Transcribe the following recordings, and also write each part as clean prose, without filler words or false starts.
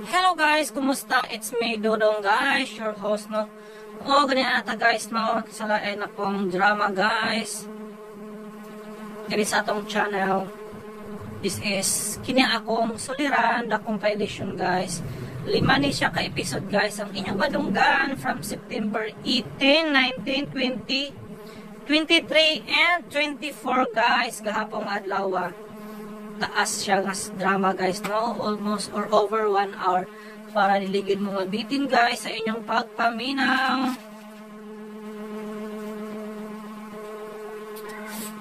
Hello guys, kumusta? It's me, Dodong guys, your host no. O, ganyan ata guys no, kasalain na pong drama guys. Dili sa atong channel. This is, kini akong suliran, the compilation guys. 5 ni siya ka-episode guys, ang inyong badunggan from September 18, 19, 20, 23, and 24 guys, gahapong adlaw. Taas siya nga drama guys no, almost or over 1 hour para niligid mo mabitin guys sa inyong pagpaminaw.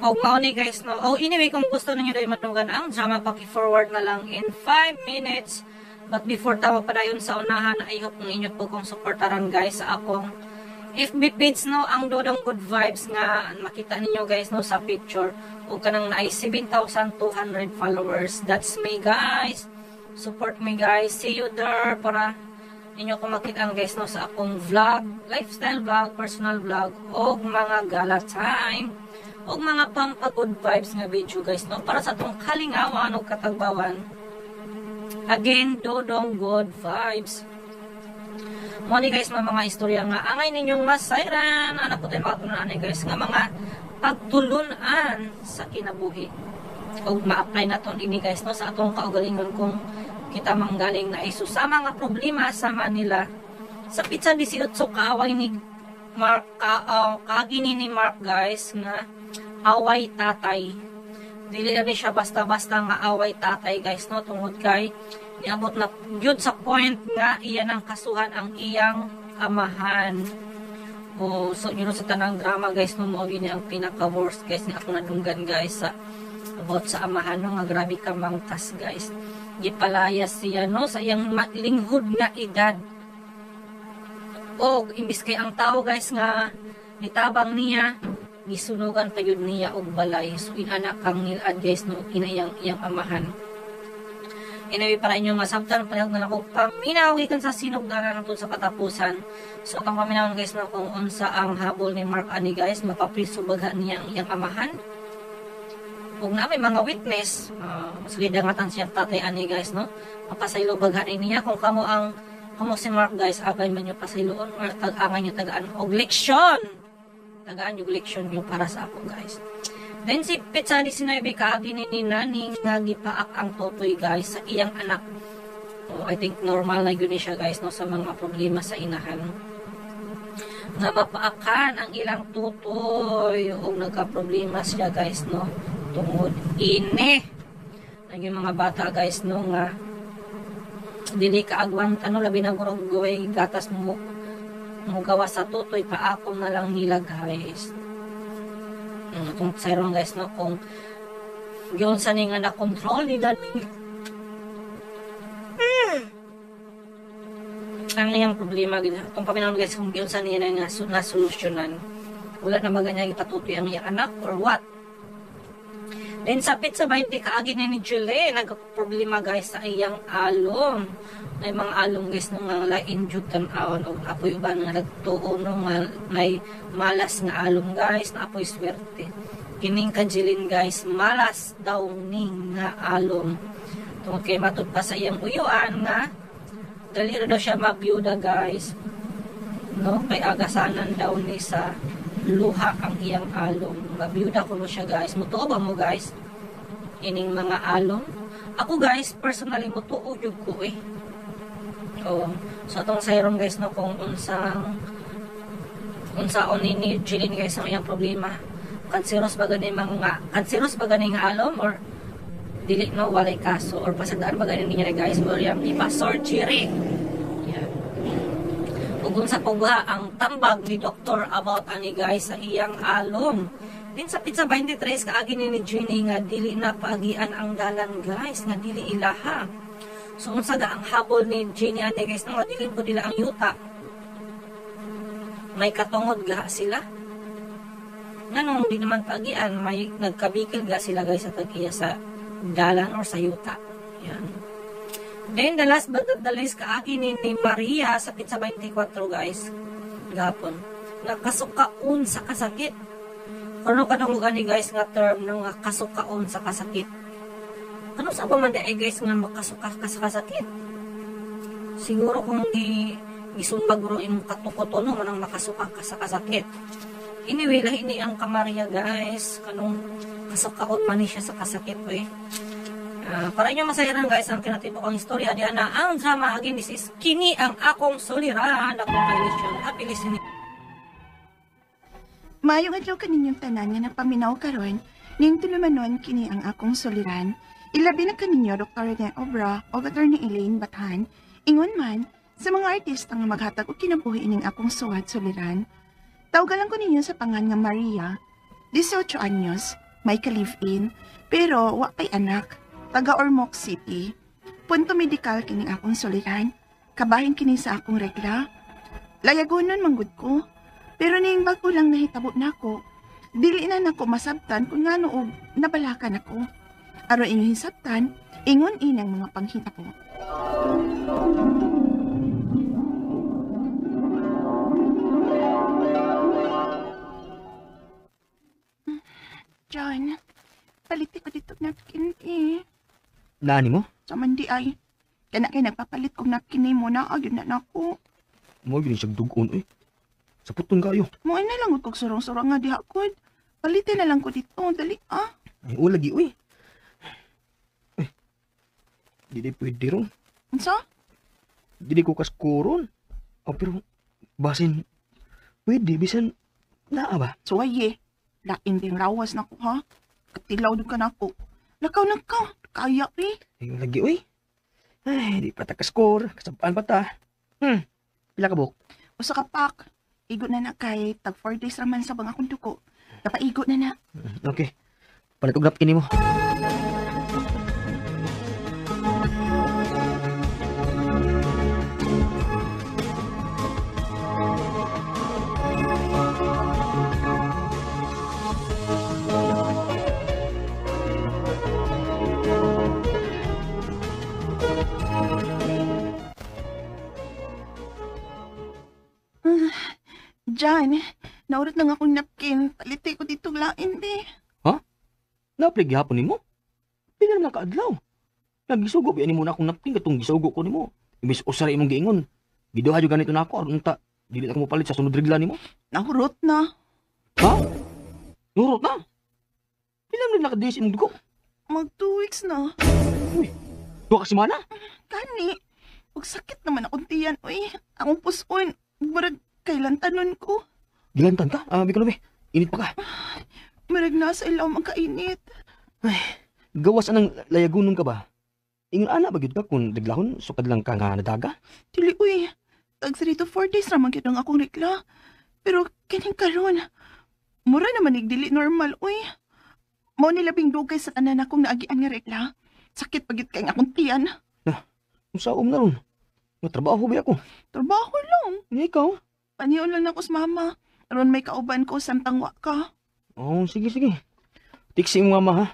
O mao ni guys no. O anyway, kung gusto niyo dahil matunggan ang drama, paki-forward na lang in 5 minutes. But before tawa pa dayon sa unahan, I hope ng inyo po kong supportaran guys sa akong FB page no, ang Dodong Good Vibes nga makita ninyo guys no sa picture. O kanang naay 7,200 followers. That's me guys. Support me guys. See you there para ninyo ko makita guys no sa akong vlog, lifestyle vlog, personal vlog, o mga gala time, o mga pang-good vibes nga video guys no para sa atong kalingawan o katagbawan. Again, Dodong Good Vibes. Mo ni guys mga istorya nga angay ninyong masayran, anak ko tayo makatunan guys nga mga pagtulunan sa kinabuhi. O ma-apply na to ini guys no sa atong kaugalingon kung kita manggaling na isu sa mga problema sa Manila. Sa pizza 18 kaaway ni Mark, kagini ni Mark guys nga away tatay. Dili na siya basta-basta nga away tatay guys no, tungod kay niabot na yun sa point nga iyan ang kasuhan ang iyang amahan. O so yun sa tanang drama guys no, mo yun ang pinaka worst guys nga ako nadunggan guys sa about sa amahan no, nga grabe ka mangtas guys. Gipalayas siya no sa iyang linghod nga edad. O imbis kay ang tao guys nga nitabang niya, gisunugan pa yun niya og balay. So inanak kang nilad guys no, inayang iyang amahan. Anyway, para inyo nga sabtan palag na ako paminaw gikan sa sinugdanan nato sa katapusan. So ang paminaw guys na kung unsa ang habol ni Mark ani guys, mapapriso baga niya ang iyang amahan. Kung na may mga witness, mas gidangatan siya tatay ani guys no, mapasaylo baga niya kung kamo si Mark guys, agay man nyo pasayloon or tag-angay nyo tagaan og leksyon. Tagaan yung leksyon nyo para sa ako guys. Then si Pizza 19 kaagi ni Nani nga gipaak ang totoy guys sa iyang anak. I think normal na yun siya guys no sa mga problema sa inahan. Nga mapaakan ang ilang tutoy o nagka-problema siya guys no tungod ini. Naging mga bata guys no nga dili kaagwan ano labi na gurong gaway gatas mo gawa sa tutoy paakong na lang nila guys. Kung sayron guys no, kung yun sa nga na-control ni Dani ang iyang problema kung paminaw guys kung yun sa nga na-solusyonan wala na maganya ipatutoy ang iyang anak or what. Then sa Pizza 20 kaagi ni Julie nagka-problema guys sa iyang alom. May mga alom guys nung nga lain jud tan-awon og apoy uban nga nagtuo nung may malas nga alom guys na apoy swerte. Kining kanjilin guys malas daw ning nga alom. Tungod kay matud pa sa iyang uyuan nga dali daw siya mabiyuda guys. No, kay agasanan daw ni sa luha ang iyang alom. Mabiyuda ko siya guys. Mutuo ba mo guys? Ining mga alom. Ako guys, personally mutuo jud ko eh. So atong sayron guys no kung unsaon ni Jilin guys ang iyang problema. Kanseros ba gani nga alom or dili no walay kaso or pasadaan ba gani niya guys or yung ipa-surgery. Ug sa pugha ang tambag ni doktor about ani guys sa iyang alom. Din sa Pizza 23 kaagi ni Jenny nga dili na paagian ang dalan guys, nga dili ilaha. So unsa ga ang habol ni Jenny ani guys nga dili po nila ang yuta. May katungod ga sila. Nganong di naman paagian, may nagkabikil ga sila guys sa tagiya sa dalan or sa yuta. Yan. Then the last but not the least kaagi ni Maria sa Pizza 24 guys. Gapon. Nagkasukaon sa kasakit. Ano ka nang gani guys nga term ng kasukaon sa kasakit. Ano sa pa man di ay guys nga makasakit? Siguro kung isumpag ro imong katukot no manang makasuka ka sa kasakit. Anyway, lahi ni ang kamarya guys, kanong kasukakot man ni siya sa kasakit eh. Para inyo masayaran guys ang kinatibok ang istorya di ana ang drama again this is kini ang akong suliran akong kailisyon. Happy listening. Maayong adlaw kaninyong tanan nga napaminaw karon ning tulumanon kini ang akong suliran. Ilabi na kaninyo Dr. Rene Obra o Dr. ni Elaine Bathan ingon man sa mga artista nga maghatag og kinabuhi ining akong suwat suliran. Tawgalan ko ninyo sa pangan nga Maria, 18 anyos, may ka-live-in, pero wa pay anak, taga Ormoc City. Punto medikal kining akong suliran, kabahin kini sa akong regla. Layagonon manggod ko, pero ning bago lang nahitabo nako, dili na nako masabtan kung ngano og nabalakan ako. Aron inyo hisabtan, ingon inang mga panghita ko. John, paliti ko dito napkin eh. Nani mo? Sa mandi ay, kana kay nagpapalit kong napkin mo na agad na nako. Mo gini siyang dugon eh. Sa puton kayo. Mo na lang kog surong-surong nga diha kod. Palitin na lang ko dito, dali ah. Ay o lagi uy. Eh. Di pwede ron. Unsa? Di ko kaskuron. Oh, pero basin pwede bisan naa ba? Suwaye, lain din rawas na ko ha. Katilaw din ka na ko. Lakaw na ka, kaya eh. Ay o lagi uy. Ay di pa ta kaskor. Kasabaan pa ta. Pila ka buk? Usa ka pak. Igo na na kay tag 4 days raman sa bang akong duko. Napaigo na na. Okay. Panatugnap kini mo. John, naurot lang akong napkin. Paliti ko dito lain eh. Ha? Naplig gihapon nimo? Pila na kaadlaw. Nagisugo biyan nimo na akong napkin katong gisugo ko nimo. Imbis usara imong giingon. Giduha jud ganito na ako aron ta dili na ko mopalit sa sunod regla nimo. Nahurot na. Ha? Nurot na. Pila na nakadis imong dugo? Mag 2 weeks na. Uy. Duha ka semana? Kani, ug sakit naman akong tiyan. Uy, akong puson. Marag kailan tanon ko. Gilantan ka? Biko be. Init pa ka. Marag nasa ilaw makainit. Ay, gawas anang layagunon ka ba? Ingon ana ba gyud ka kung daglahon sukad lang ka nga nadaga? Dili, uy. Tag 3 to 4 days naman gyud ang akong regla. Pero kining karon, mura naman igdili normal, uy. Mao ni labing dugay sa tanan akong naagian nga regla. Sakit pagyud kay ang akong tiyan. Usaom na ron. Matrabaho ba ako? Trabaho lang. Nga ikaw? Paniyon lang ako sa mama. Aron may kauban ko samtang wa ka. Oh, sige. Tiksi mo nga ma ha.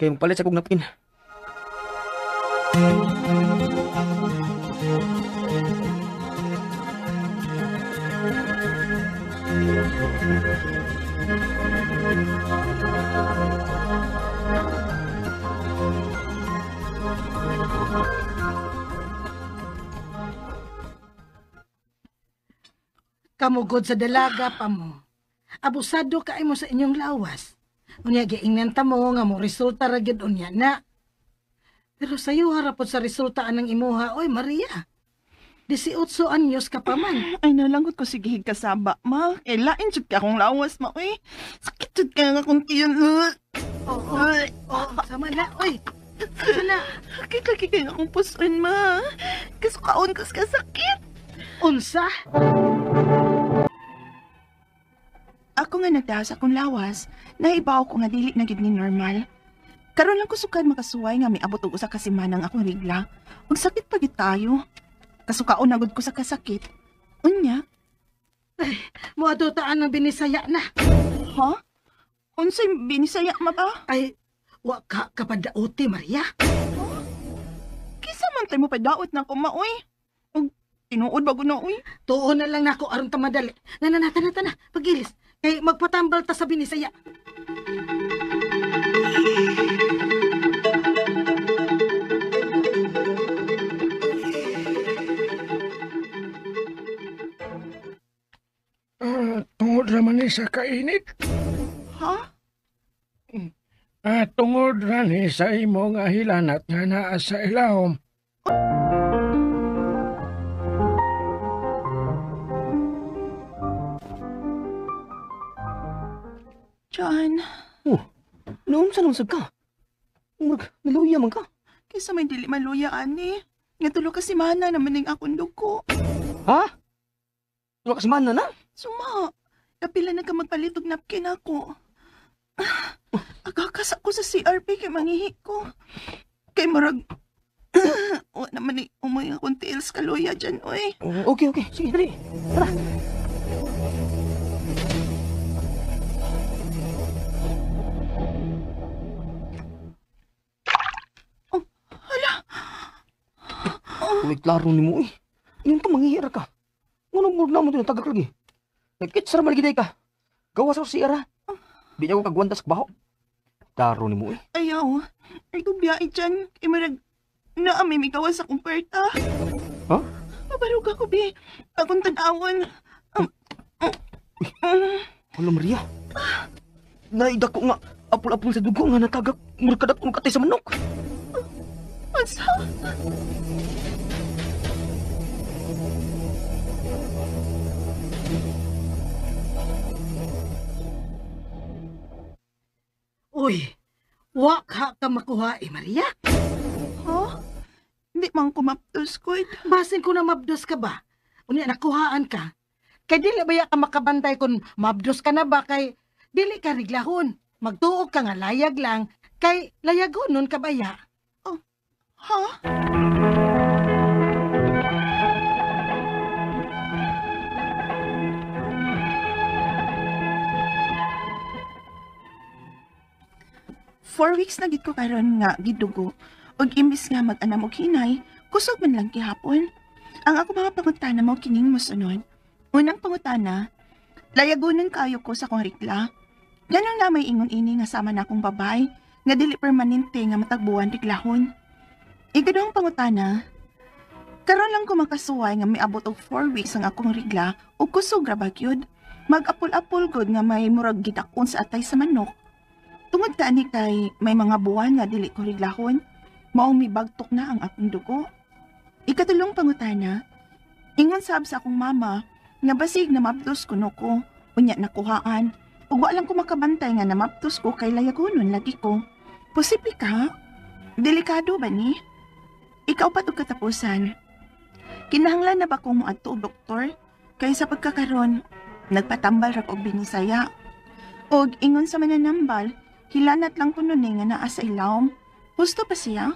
Kaya magpalit sa kong napkin. Kamugod sa dalaga pa mo. Abusado ka mo sa inyong lawas. Unya giingnan ta mo nga mo resulta ra gyud unya na. Pero sayo harapot sa resulta anang imuha, oy Maria. 18 anyos ka pa man. Ay nalangot ko sige kasaba, ma. Kailain jud ka akong lawas, ma. Uy, sakit jud ka nga akong tiyan. Sama na, oy. Sama na. Sakit lagi ka nga akong puson, ma. Kasukaon kas kasakit. Unsa? Ako nga nagdaas akong lawas, naibaw ko nga dili na gid ni normal. Karon lang ko sukad makasuway nga miabot og usa ka semana ang akong regla. Ug sakit pa gid tayo. Kasukaon na gud ko sa kasakit. Unya? Muadto ang binisaya na. Ha? Unsay binisaya ma ba? Ay, wa ka kapadauti, Maria. Kisa man tayo mo padaot na ko maoy. Ug tinuod ba ko na uy? Tuon na lang nako aron ta madali. Na, pagilis. Kay magpatambal ta sa binisaya. raman ni sa kainit. Ha? Tungod rani sa imo nga hilanat nga naa sa ilawom. John, Noon sa naman ka? Murag, naluya man ka. kaysa may dili maluya, ani. Nga tulo ka si Mana naman ng akong dugo. Ha? Tulak si Mana na? Suma, kapila na ka magpalitog napkin ako. Agakas ako sa CRP kay mangihi ko. Kay marag... o naman ni umoy akong tiils kaluya dyan, oy. Okay. Sige, dali. Tara. Ulit klaro ni mo eh. Yung ka manghihira ka. Ngunong mo naman ito natagak lagi. Nagkitsara maligiday ka. Gawas ako si Ira. Di niya ko kagwanta sa baho. Klaro ni mo eh. Ayaw, ay kubiyay dyan. Kay marag... Naami may gawas akong parta. Ha? Mabarog ako, bi. Akong tanawon. Hala Maria. Naida ko nga apul-apul sa dugo nga natagak. Murkadak kong katay sa manok. Asa? Uy, wa ka makuha Maria. Ha? Hindi man kumaptos ko. Basin ko na mabdos ka ba? Unya nakuhaan ka. Kay dili ba ya ka makabantay kung mabdos ka na ba kay dili ka riglahon. Magtuog ka nga layag lang kay layagon nun ka ba ya? Ha? Four weeks na gid ko karon nga gidugo. Og imbis nga mag-anam og hinay, kusog man lang gihapon. Ang ako mga pangutana mo kining mosunod. Unang pangutana, layagunan kaayo ko sa kong rikla. Ganun na may ingon ini nga sama na akong babay, nga dili permanente nga matagbuan riklahon. Ikadong pangutana, karon lang ko makasuway nga may abot og 4 weeks ang akong rigla ug kusog ra bagyod. Mag-apol-apol gud nga may murag gidakon sa atay sa manok. Tungod ta ani kay may mga buwan nga dili ko riglahon, maong mibagtok na ang akong dugo. Ikatulong pangutana, ingon sab sa akong mama nga basig na maptos kuno ko, unya nakuhaan, ug wa lang ko makabantay nga namaptos ko kay layagonon lagi ko. Posible ka? Delikado ba ni? Ikaw pa og katapusan. Kinahanglan na ba kong moadto og doktor? Kay sa pagkakaron, nagpatambal ra og binisaya. Og ingon sa mananambal, hilanat lang kuno ni nga naa sa ilawom. Gusto pa siya?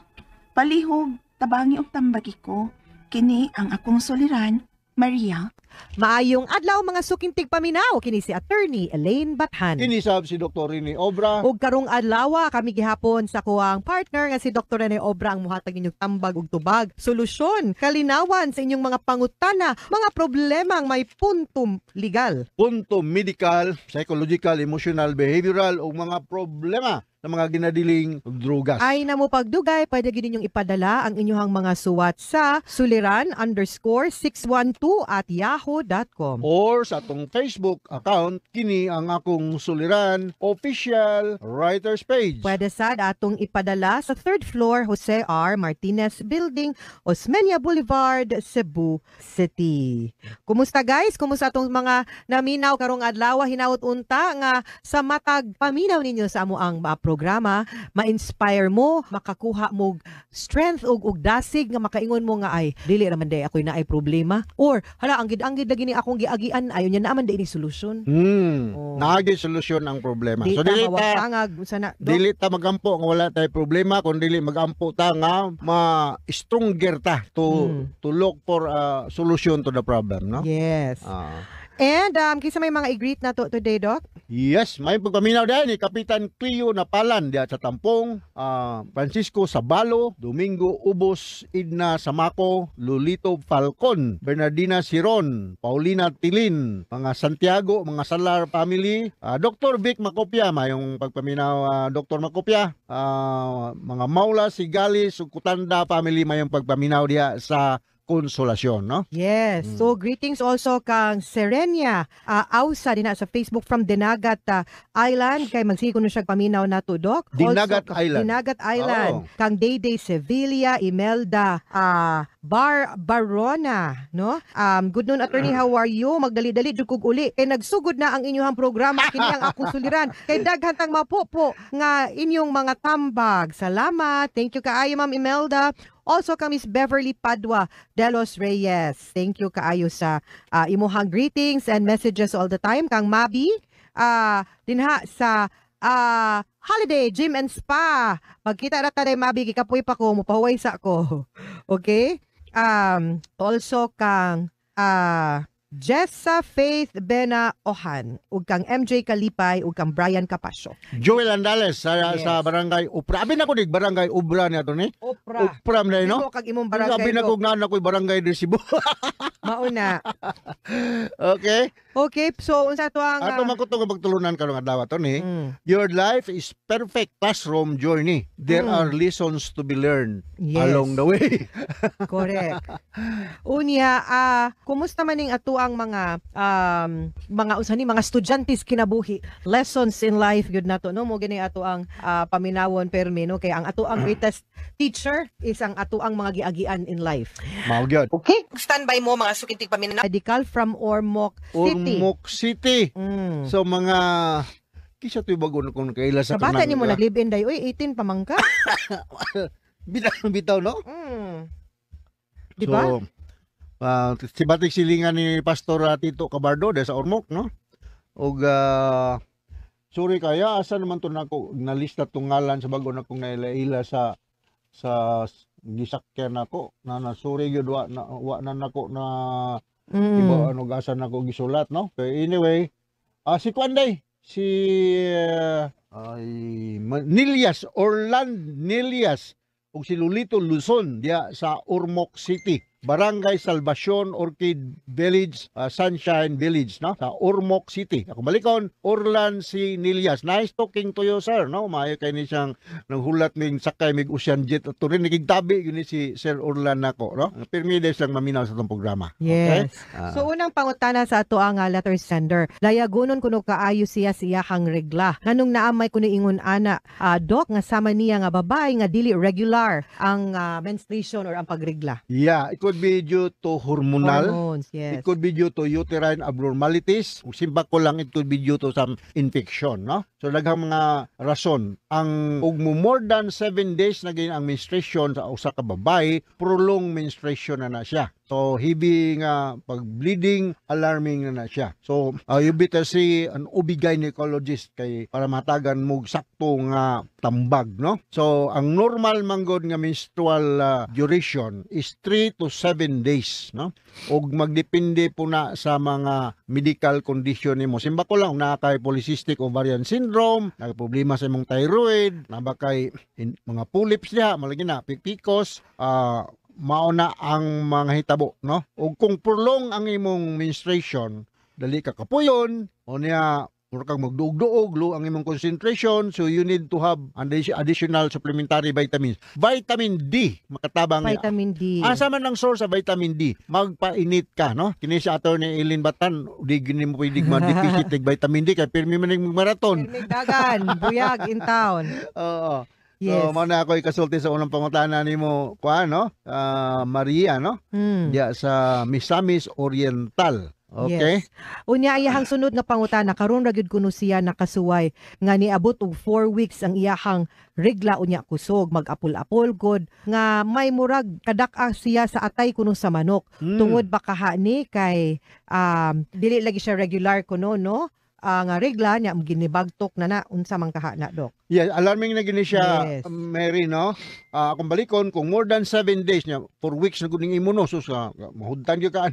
Palihog, tabangi og tambagi ko. Kini ang akong soliran, Maria. Maayong adlaw mga sukintig paminaw kini si Attorney Elaine Bathan. Inisab si Dr. Rini Obra. Ug karong adlaw kami gihapon sa kuwang partner nga si Dr. Rene Obra ang muhatag inyong tambag ug tubag, solusyon, kalinawan sa inyong mga pangutana, mga problemang may puntom legal. Punto medical, psychological, emotional, behavioral o mga problema na mga ginadiling drugas. Ay na mo pagdugay, pwede gid ninyong ipadala ang inyong mga suwat sa suliran_612@yahoo.com. Or sa atong Facebook account, kini ang akong Suliran official writers page. Pwede sad atong ipadala sa 3rd floor Jose R. Martinez Building, Osmeña Boulevard, Cebu City. Kumusta guys? Kumusta atong mga naminaw karong adlaw? Hinaut unta nga sa matag paminaw ninyo sa amo ang programa, ma-inspire mo, makakuha mo strength ug dasig nga makaingon mo nga ay dili naman day ako'y naay problema or hala anggid lagi ni akong giagian ayon nya naman day ni solusyon. Naagi solusyon ang problema. Di So ta dili mawagtangag sana dili ta magampo nga wala tay problema, kundi dili magampo ta nga ma-stronger ta to look for a solution to the problem, no? Yes. Ah. And kisa may mga i-greet na to today, Doc? Yes, may pagpaminaw dahil ni Kapitan Clio Napalan diya sa Tampong, Francisco Sabalo, Domingo Ubos, Idna Samaco, Lulito Falcon, Bernardina Siron, Paulina Tilin, mga Santiago, mga Salar family, Dr. Vic Macopia, mayong pagpaminaw Dr. Macopia, mga Maula Sigali, Sukutanda family, mayong pagpaminaw diya sa konsolasyon, no? Yes. So greetings also kang Serenia Ausa din sa Facebook from Dinagat Island kay magsige kuno siya paminaw nato Dok. Dinagat Also, Island. Dinagat Island. Oo. Kang Dayday Sevilla, Imelda Barona, no? Good noon attorney, how are you? Magdali-dali jud kog uli kay nagsugod na ang inyong programa kini ang akong suliran. Kay daghan tang mapopo nga inyong mga tambag. Salamat. Thank you kaayo Ma'am Imelda. Also kang Miss Beverly Padua de los Reyes. Thank you kaayo sa imuhang greetings and messages all the time. Kang Mabi dinha sa Holiday Gym and Spa. Magkita na tayo Mabi, kikapoy pa ko, mupahuway sa ko. Okay? Also kang Jessa Faith Bena Ohan, ug kang MJ Kalipay, ug kang Brian Capasio. Joel Andales sa, Yes. sa barangay Upra. Abi na ko dig barangay Ubra niya to ni. Opra. Upra na no. Dito kag imong Abi barangay na ko. ko nga ko barangay de Cebu. Mauna. Okay? Okay, so unsa to ang Ato man ko to pagtulunan karong adlaw to ni. mm, Your life is perfect classroom journey. There Mm. are lessons to be learned yes, along the way. correct. Unya, kumusta man ning ato ang mga usani mga estudyantes kinabuhi, lessons in life gyud nato no mo gani ato ang paminawon permi no kay ang ato ang greatest teacher is ang ato ang mga giagian in life. Mao gyud. Okay? Standby mo mga sukintig paminaw. Medical from Ormoc City. Ormoc City. Mm. So mga kisa to bagon kung kaila sa Sa bata ni mo nag-live-in day, uy, 18 pa man ka. bitaw no? Mm. Di ba? So, si batik silingan ni Pastor Tito Cabardo de sa Ormoc, no? Og sorry kaya asa naman to nako nalista tong ngalan sa bago na kong naila sa gisakyan nako na sorry gyud wa na nako na iba ano gasan nako gisulat, no? Okay, anyway, si Kwanday si Nilias Orland Nilias ug si Lulito Luzon diya sa Ormoc City, Barangay Salvacion Orchid Village, Sunshine Village, no? Sa Ormoc City. Ako balikon, Orlan si Nilias. Nice talking to you, sir, no? Maayo kay ni siyang nanghulat ning sakay mig ocean jet at rin nagigtabi yun si Sir Orlan nako, no? Permides lang maminaw sa itong programa. Yes. Okay? So unang pangutana sa ato ang letter sender. Layagonon kuno kaayo siya hang regla. Nganong naamay kuno ingon ana, Doc nga sama niya nga babae nga dili regular ang menstruation or ang pagregla. Yeah, it could be due to hormonal. Hormones, It yes. could be due to uterine abnormalities. Kung simpak ko lang, it could be due to some infection, no? So, daghang mga rason. Ang ug mo more than 7 days na ganyan ang menstruation sa usa ka babae, prolonged menstruation na siya. So, heavy nga pag-bleeding, alarming na siya. So, you better see an OB-gynecologist kay para matagan mo sakto nga tambag, no? So, ang normal manggod nga menstrual duration is 3 to 7 days, no? Og magdepende po na sa mga medical condition nimo. Simba ko lang na kay polycystic ovarian syndrome, na problema sa imong thyroid, na ba kay mga polyps niya, malagi na PCOS, mauna ang mga hitabo, no? O kung prolong ang imong menstruation, dali ka kapuyon, o niya, mura kang magduog-duog, low ang imong concentration, so you need to have additional supplementary vitamins. Vitamin D, makatabang niya. Vitamin D. Asa man ang source sa vitamin D, magpainit ka, no? Kini si Attorney Eileen Batan, di gini mo pwede ma-deficit ng vitamin D, kaya pirmi man yung marathon. Dagan, buyag in town. Oo. So, Yes. mana ako ikasulti sa unang pangutana nimo, no? Maria, no? Diya sa Misamis Oriental. Okay? Yes. Unya iyahang sunod nga pangutana karon ra gyud kuno siya nakasuway nga niabot og 4 weeks ang iyahang regla unya kusog mag-apol-apol gud nga may murag kadak-a siya sa atay kuno sa manok. Tungod ba kaha ni kay dili lagi siya regular kuno no? Nga regla niya ginibagtok na unsa man kaha na Dok. Yeah, alarming na gini siya, Yes. Mary, no? Kung balikon, kung more than 7 days niya, 4 weeks na guning imo, no? So, mahudtan yung ka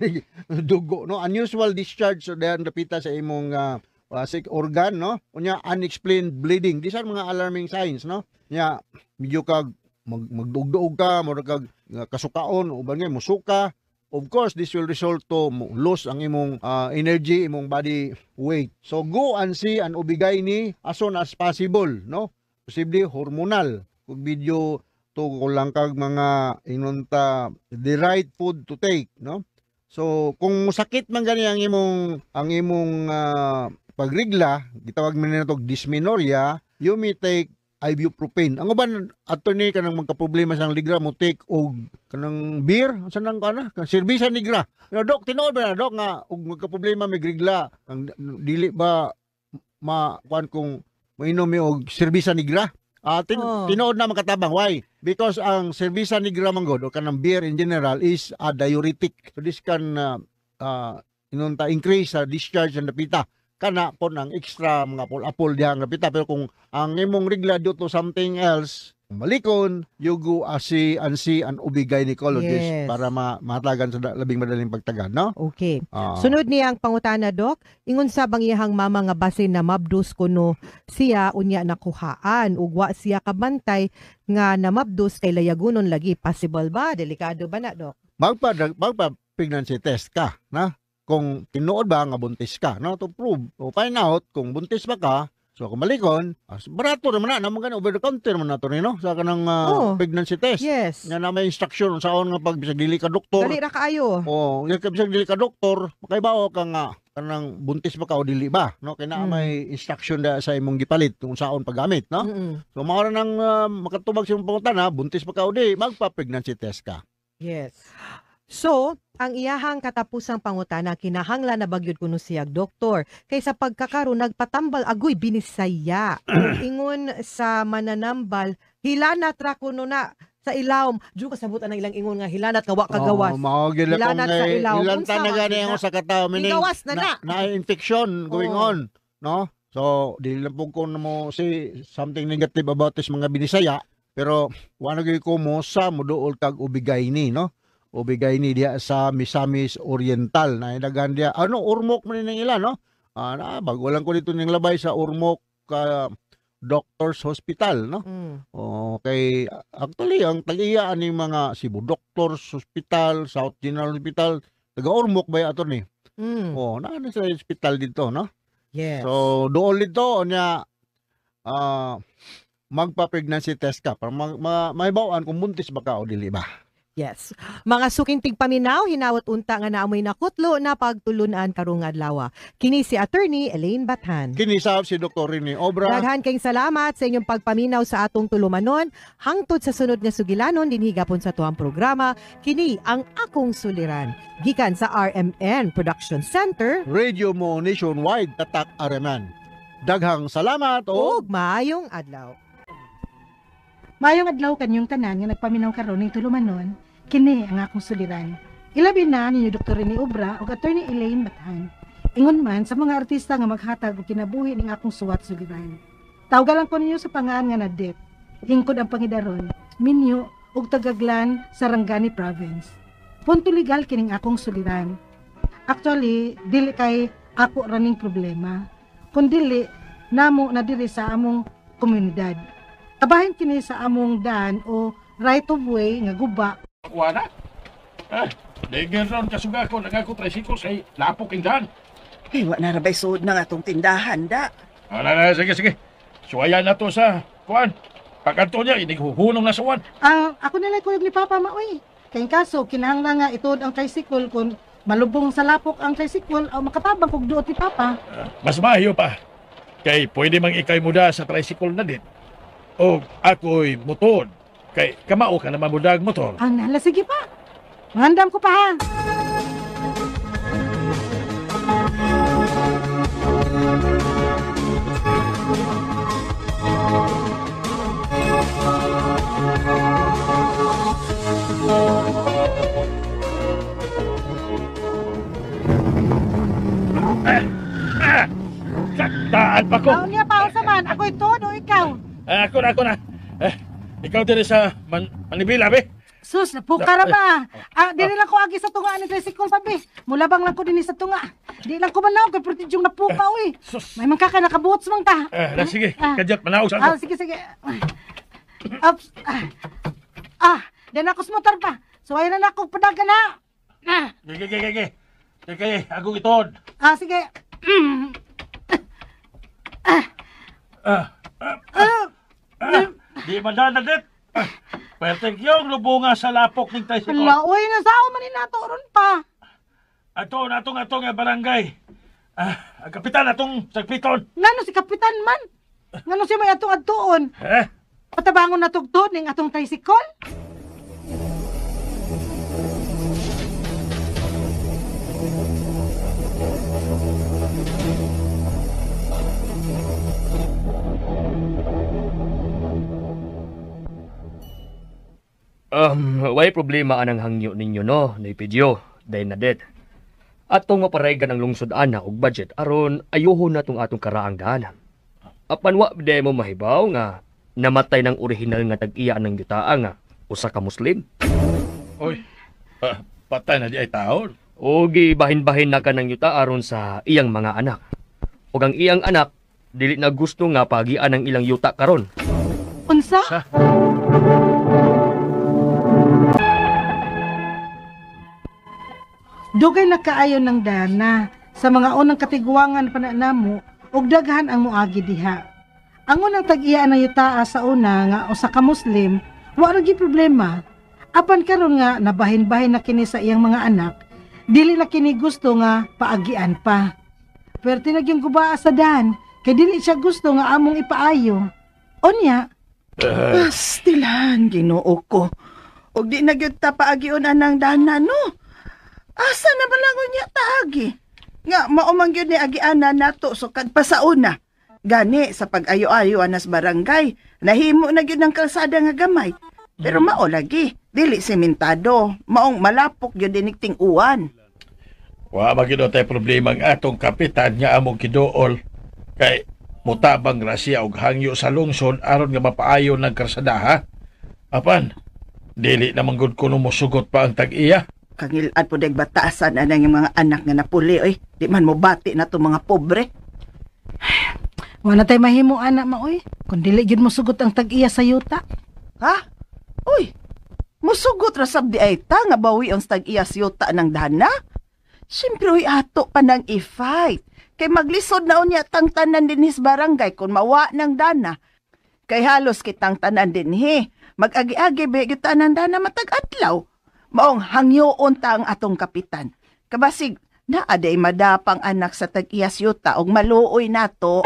dugo, no? Unusual discharge, so dahan napita sa imong sick organ, no? Unya, unexplained bleeding. These are mga alarming signs, no? Nya, medyo kag magdugduog ka, mura kag kasukaon, uban nga, musuka. Of course, this will result to lose ang imong energy, imong body weight. So, go and see an OB-GYN as soon as possible, no? Posible hormonal. Kung video tungkol lang kag mga inunta the right food to take, no? So kung sakit man gani ang imong pagrigla, gitawag man nito dysmenorrhea, you may take ibuprofen. Ang uban attorney kanang magka-problema sang ligra mo take og kanang beer, unsa nang kana? Serbisa negra. Pero dok, tinuod ba na dok nga og magka-problema may grigla, ang dili ba kuan kung mainom mi og serbisa negra? Tinuod na makatabang. Why? Because ang serbisa negra man god o kanang beer in general is a diuretic. So this can inunta increase sa discharge ng napita. Kana po ng extra mga apol diha nga napita. Pero kung ang imong regla due to something else, malikon, you go see an OB-gynecologist para matagan sa labing madaling pagtagan, no? Okay. Sunod niya ang pangutana, Dok. Ingon sa bang iyang mama nga basin na mabdos kuno siya unya nakuhaan ug wa siya kabantay nga namabdos kay layagunon lagi. Possible ba? Delikado ba na, Dok? Magpa pregnancy test ka, na? Kung tinuod ba nga buntis ka, no? To prove o find out kung buntis ba ka. So kung malikon, barato naman na mga over the counter man nato ni, no? Sa kanang pregnancy test. Yes. Nga na may instruction saon nga pag bisag dili ka doktor. Dali ra kaayo. Nga bisag dili ka doktor, makaibaw ka nga kanang buntis ba ka o dili ba, no? Kay naa may instruction da sa imong gipalit kung saon paggamit, no? So mao ra nang makatubag sa imong pangutana, buntis ba ka o di, magpa-pregnancy test ka. Yes. So, ang iyahang katapusang pangutana kinahanglan na bagyod kuno siyag doktor kaysa pagkakaroon nagpatambal agoy binisaya. Ingon sa mananambal hilanat ra kuno na sa ilawom. Diyo kasabutan ng ilang ingon nga hilanat kawa kagawas. Hilanat sa ilawom. Hilanta na gani ang sa katao meaning na infection going on, no? So, dili lang po ko na mo say something negative about this mga binisaya, pero wala gyud ko mo sa moduol kag ubigayni, no? Ubigayni diya sa Misamis Oriental na inagan diya Ormoc man ning ila, no? Bago lang ko dito ning labay sa Ormoc Doctors Hospital, no? Okay, actually ang tag-iya ani mga Cebu Doctors Hospital, South General Hospital, taga Ormoc ba ato ni? Na sa hospital dito, no? Yes. So dool dito nya magpa-pregnancy test ka para maibawaan kung buntis ba ka o dili ba. Yes. Mga suking tigpaminaw, hinawat unta nga naamoy nakutlo na pagtulunan karong adlaw. Kini si Attorney Elaine Bathan. Kini si Dr. Rene Obra. Daghan kayong salamat sa inyong pagpaminaw sa atong tulumanon. Hangtod sa sunod nga sugilanon, dinhigapon sa tuwang programa, kini ang akong suliran. Gikan sa RMN Production Center. Radio mo nationwide, tatak RMN. Daghang salamat o maayong adlaw. Mayong adlaw kanyong tanan nga nagpaminaw karon ning tulumanon, kini ang akong suliran. Ilabi na ninyo Dr. Rene Obra ug Attorney Elaine Bathan. Ingon man sa mga artista nga maghatag og kinabuhi ning akong suwat suliran. Tawagalan ko ninyo sa pangaan nga Nadet. Hingkod ang pangidaron, Minyo ug Tagaglan, Sarangani Province. Punto legal kining akong suliran. Actually, dili kay ako raning problema, kundi namo na diri sa among komunidad. Abahin kini sa among daan o right of way nga guba. Wala. Daghan ron kasuga ko nagako tricycle say lapok ing daan. Wa na rabay suod na atong tindahan da. Sige. Suwayan na to sa kuan. Pagkanto niya inighuhunong na suwan. Ako nila kuyog ni Papa Maoy. Kay kaso kinahanglan nga ituod ang tricycle kung malubong sa lapok ang tricycle o makatabang kog duot ni Papa. Mas maayo pa. Kay pwede mang ikay muda sa tricycle na din. O ako'y motor. Kay kamao ka na mamudag motor. Nala, sige pa. Mangandam ko pa ha. Saktaan pa ko. Niya pa sa man. Ako'y todo, ikaw. Ako na. Ikaw din sa Manibila, be. Sus, napukara ba? Dili lang ko agi sa tunga ni tricycle pa, be. Mulabang lang ko din sa tunga. Di lang ko manaw, kay pertidyong napukaw, eh. May man ka nakabuots mang ta. Sige, kadyat, manaw sa ako. Sige. Oops. Din ako smotor pa. So, ayun na ako, padagan na. Sige, agong itod. Sige. Di man na, Nadet. Pertek yung lubunga sa lapok ng tricycle. Hala, uy, nasao man nato ron pa. Atong nga barangay. Ang kapitan atong sagpiton. Ngano si Kapitan man? Ngano si may atong adtuon? Patabangon na tugtod ning atong tricycle? Way problema anang hangyo ninyo no, Naipidyo, dahil na dead. Atong maparaygan ang lungsod ana og budget aron ayuhon natong atong karaang daan. Apan wa bide mo mahibaw nga namatay ng orihinal nga tag-iya ng yutaa nga usa ka Muslim. Oy, patay na di ay taon. O gibahin-bahin na ka ng yuta aron sa iyang mga anak. O ang iyang anak dili na gusto nga pagian ang ilang yuta karon. Unsa? Dugay na kaayo ng dana sa mga unang katiguangan pa na namo ug daghan ang moagi diha. Ang unang tag-iya na yutaa sa una nga usa ka Muslim, wa ra gyud problema. Apan karon nga nabahin-bahin na kini sa iyang mga anak, dili na kini gusto nga paagian pa. Perti na gyung gubaa sa dan, kay dili siya gusto nga among ipaayo. Onya, Pastilan, Ginoo ko. Og di na gyud ta paagion anang dana no. Asa na balangon niya taagi? Nga maumang gyud ni agianan nato so kagpasauna. Gani sa pag-ayo-ayo anas barangay, nahimo na gyud ng kalsada nga gamay. Pero mao lagi, dili sementado, maong malapok gyud dinig uwan. Wa magino tay problema ang atong kapitan nga among kiduol kay mutabang rasya og hangyo sa lungsod aron nga mapaayo ng karsadaha. Apan, dili naman gud kuno mosugot pa ang tag-iya. Kangilad po deg batasan anang yung mga anak nga napuli oy. Di man mo bati na to mga pobre. wa na tay mahimo anak maoy. Kun dili gyud mosugot ang tag-iya sa yuta. Ha? Uy, musugot ra sab di ay ta nga bawi ang tag-iya sa yuta ng dana? Siyempre uy ato pa nang i-fight. Kay maglisod na unya tang tanan din his barangay kung mawa ng dana. Kay halos kitang tanan din hi. Mag-agi-agi ba yung tanan dana matag-adlaw. Maong hangyoon ta ang atong kapitan. Kabasig, naaday madapang anak sa tag-iyas yuta og maluoy nato.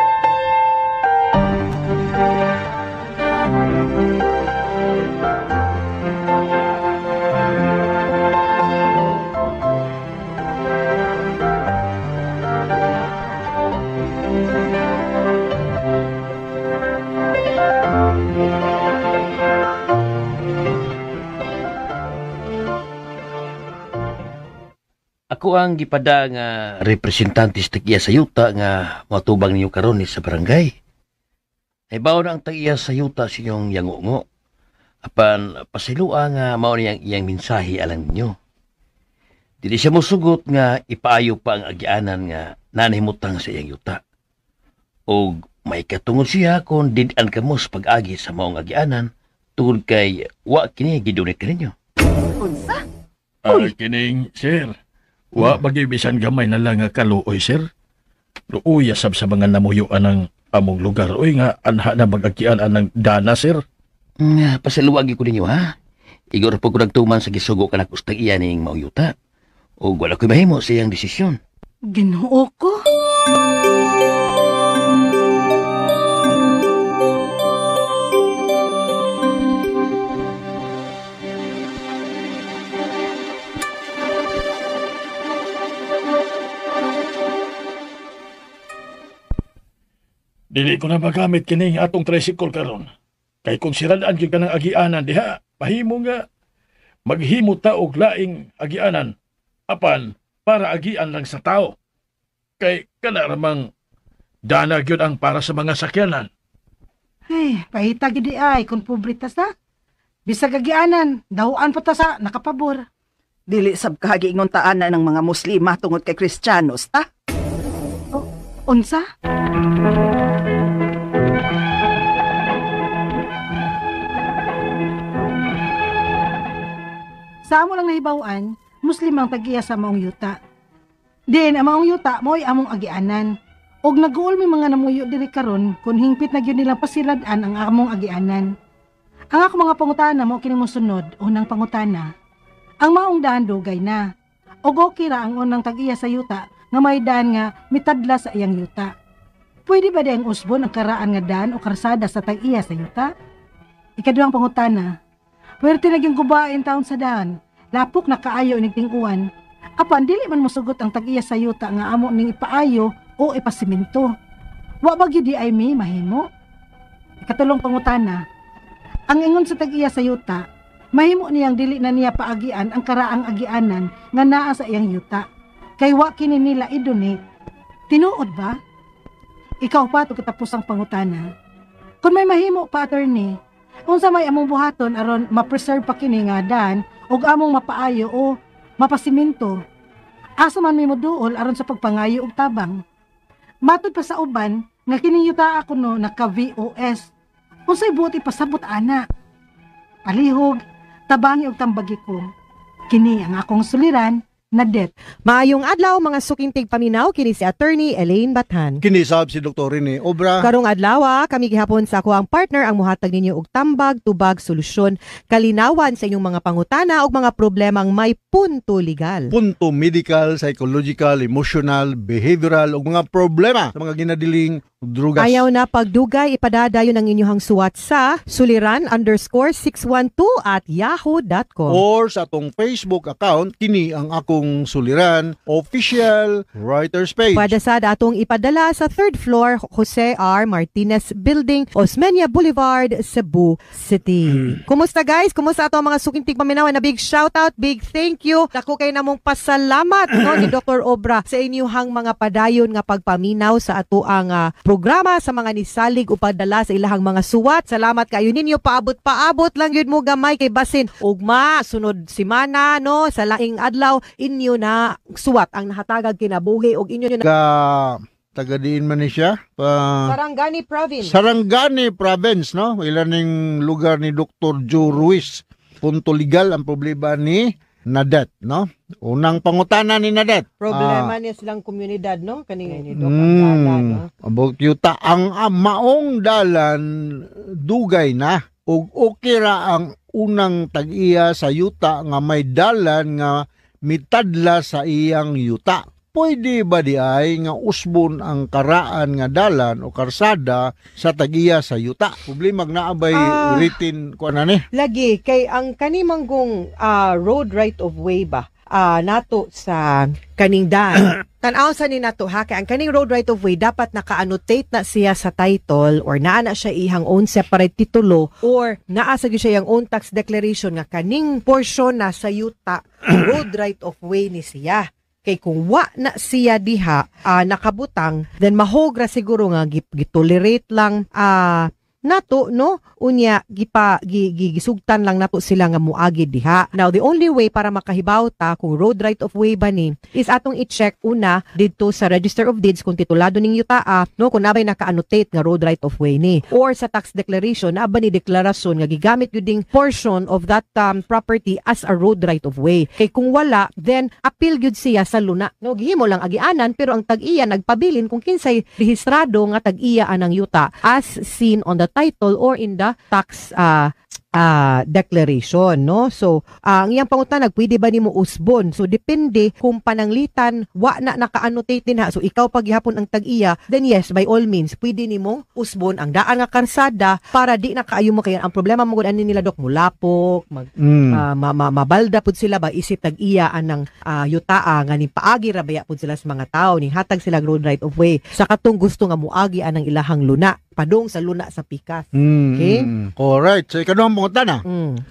Ako ang gipada nga representante sa tag-iya sa yuta nga matubang ninyo karon sa barangay. Naibaw na ang tag-iya sa yuta sa inyong yangungo. Apan pasilua nga mao niyang iyang mensahe alang ninyo. Dili siya mosugot nga ipaayo pa ang agianan nga nanahimutang sa iyang yuta. O may katungod siya kung didan ka mo sa pag-agi sa maong agianan tungod kay wa kini gidunit ka ninyo. Unsa? Kining, sir. Wa magibisan gamay na lang nga kaluoy, sir. Luuya sab sa mga namuyuan ng among lugar. Uy nga, anha na mag-agian anang dana, sir. Pasaluwagi ko ninyo, ha? Igor po ko nagtuman sa gisugo ka na kustag iyan ng mauyuta. O wala ko'y mahimo sa iyang desisyon. Ginoo ko. Dili ko na magamit kining atong tricycle karon. Kay kung siraan gyud ka ng agianan diha, mahimo nga maghimo ta og laing agianan. Apan para agian lang sa tao. Kay kana ramang dana gyud ang para sa mga sakyanan. Ay, pahita gid ay kung pobrita sa. Bisag agianan, dahuan pa ta sa nakapabor. Dili sab kahagiingon taana ng mga Muslima tungod kay Kristiyanos, ta? Unsa? Sa amo lang nahibawan, Muslim ang tag-iya sa maong yuta. Din, ang maong yuta, mo'y among agianan. Og nag-uol may mga namuyo diri karon kung hingpit na gyud nilang pasiladan ang among agianan. Ang ako mga pangutana mo kini mosunod, unang pangutana. Ang maong daan dugay na. Og okay ra ang unang tag-iya sa yuta nga may daan nga mitadla sa iyang yuta. Pwede ba diyang usbon ang karaan nga daan o karsada sa tag-iya sa yuta? Ikaduhang pangutana. Pwerte naging gubain taon sa daan. Lapok na kaayo inig ting-uwan. Apan dili man mosugot ang tag-iya sa yuta nga amo ning ipaayo o ipasiminto. Wa ba gyud di ay mi mahimo? Ikatulong pangutana. Ang ingon sa tag-iya sa yuta, mahimo niyang dili na niya paagian ang karaang agianan nga naa sa iyang yuta. Kay wa kini nila i-donate. Tinuod ba? Ikaw pa to katapusang pangutana. Kung may mahimo pa attorney, unsa may among buhaton aron ma-preserve pa kini nga dan ug among mapaayo o mapasiminto. Asa man may moduol aron sa pagpangayo og tabang. Matod pa sa uban nga kining yuta ako no naka VOS. Unsay buot ipasabot ana? Palihog, tabangi og tambagi ko. Kini ang akong suliran, Nadet. Maayong adlaw mga sukintig paminaw kini si Attorney Elaine Bathan. Kinisab si Dr. Rene Obra. Karong adlaw kami gihapon sa ako ang partner ang muhatag ninyo og tambag, tubag, solusyon, kalinawan sa inyong mga pangutana ug mga problemang may punto legal. Punto medical, psychological, emotional, behavioral ug mga problema sa mga ginadiling drugas. Ayaw na pagdugay, ipadadayon ang inyong suwat sa suliran_612@yahoo.com or sa atong Facebook account, kini ang akong suliran, official writer's page. Pwede sad atong ipadala sa 3rd floor Jose R. Martinez Building, Osmeña Boulevard, Cebu City. Kumusta guys? Kumusta ato ang mga sukintig paminawan? Na big shout out, big thank you. Dako kay namong pasalamat no ni Dr. Obra sa inyong mga padayon nga pagpaminaw sa ato ang programa sa mga nisalig upadala sa ilahang mga suwat. Salamat kayo ninyo, paabot lang yun mo gamay kay basin ugma sunod semana no sa laing adlaw inyo na suwat ang nahatagag kinabuhi og inyo na Tagadiin man ni siya Sarangani Province. Sarangani Province, no? Ilan ning lugar ni Dr. Joe Ruiz. Punto legal ang problema ni Nadet, no? Unang pangutana ni Nadet. Problema niya silang komunidad, no? Kaning ni Doc no? About yuta ang maong dalan dugay na ug okay ra ang unang tag-iya sa yuta nga may dalan nga mitadla sa iyang yuta. Pwede ba di ay nga usbon ang karaan nga dalan o karsada sa tag-iya sa yuta? Problema naabay written ko na ni. Lagi kay ang kanimanggong road right of way ba? Nato sa kaning daan. Tanaw sa ni nato ha, kay ang kaning road right of way dapat naka-annotate na siya sa title or naa na siya ihang own separate titulo or naa sa gyud siya yang own tax declaration nga kaning portion na sa yuta road right of way ni siya. Kay kung wa na siya diha nakabutang, then mahogra siguro nga gitolerate lang nato no unya gisugtan lang nato sila nga muagi diha. Now the only way para makahibaw ta kung road right of way ba ni is atong i-check una didto sa Register of Deeds kung titulado ning yuta no kung nabay naka-annotate nga road right of way ni or sa tax declaration na ba ni deklarasyon nga gigamit gyud ding portion of that property as a road right of way. Kay kung wala then appeal gyud siya sa luna no gihimo lang agianan pero ang tag-iya nagpabilin kung kinsay rehistrado nga tag-iya anang yuta as seen on the title or in the tax declaration, no? So, ang iyang pangutanag, pwede ba nimo usbon? So, depende kung pananglitan, wa na naka-annotate din ha. So, ikaw paghihapon ang tag-iya, then yes, by all means, pwede nimo usbon ang daan nga karsada para di na kaayo mo kaya. Ang problema mo gud ani nila dok mulapok, mabalda pud sila ba isip tag-iya anang yutaa nga ni paagi ra baya pud sila sa mga tao ning hatag sila road right of way. Sa katong gusto nga muagi anang ilahang luna, padong sa luna sa pikas. Okay? Alright. So, ikaduhang pangutana.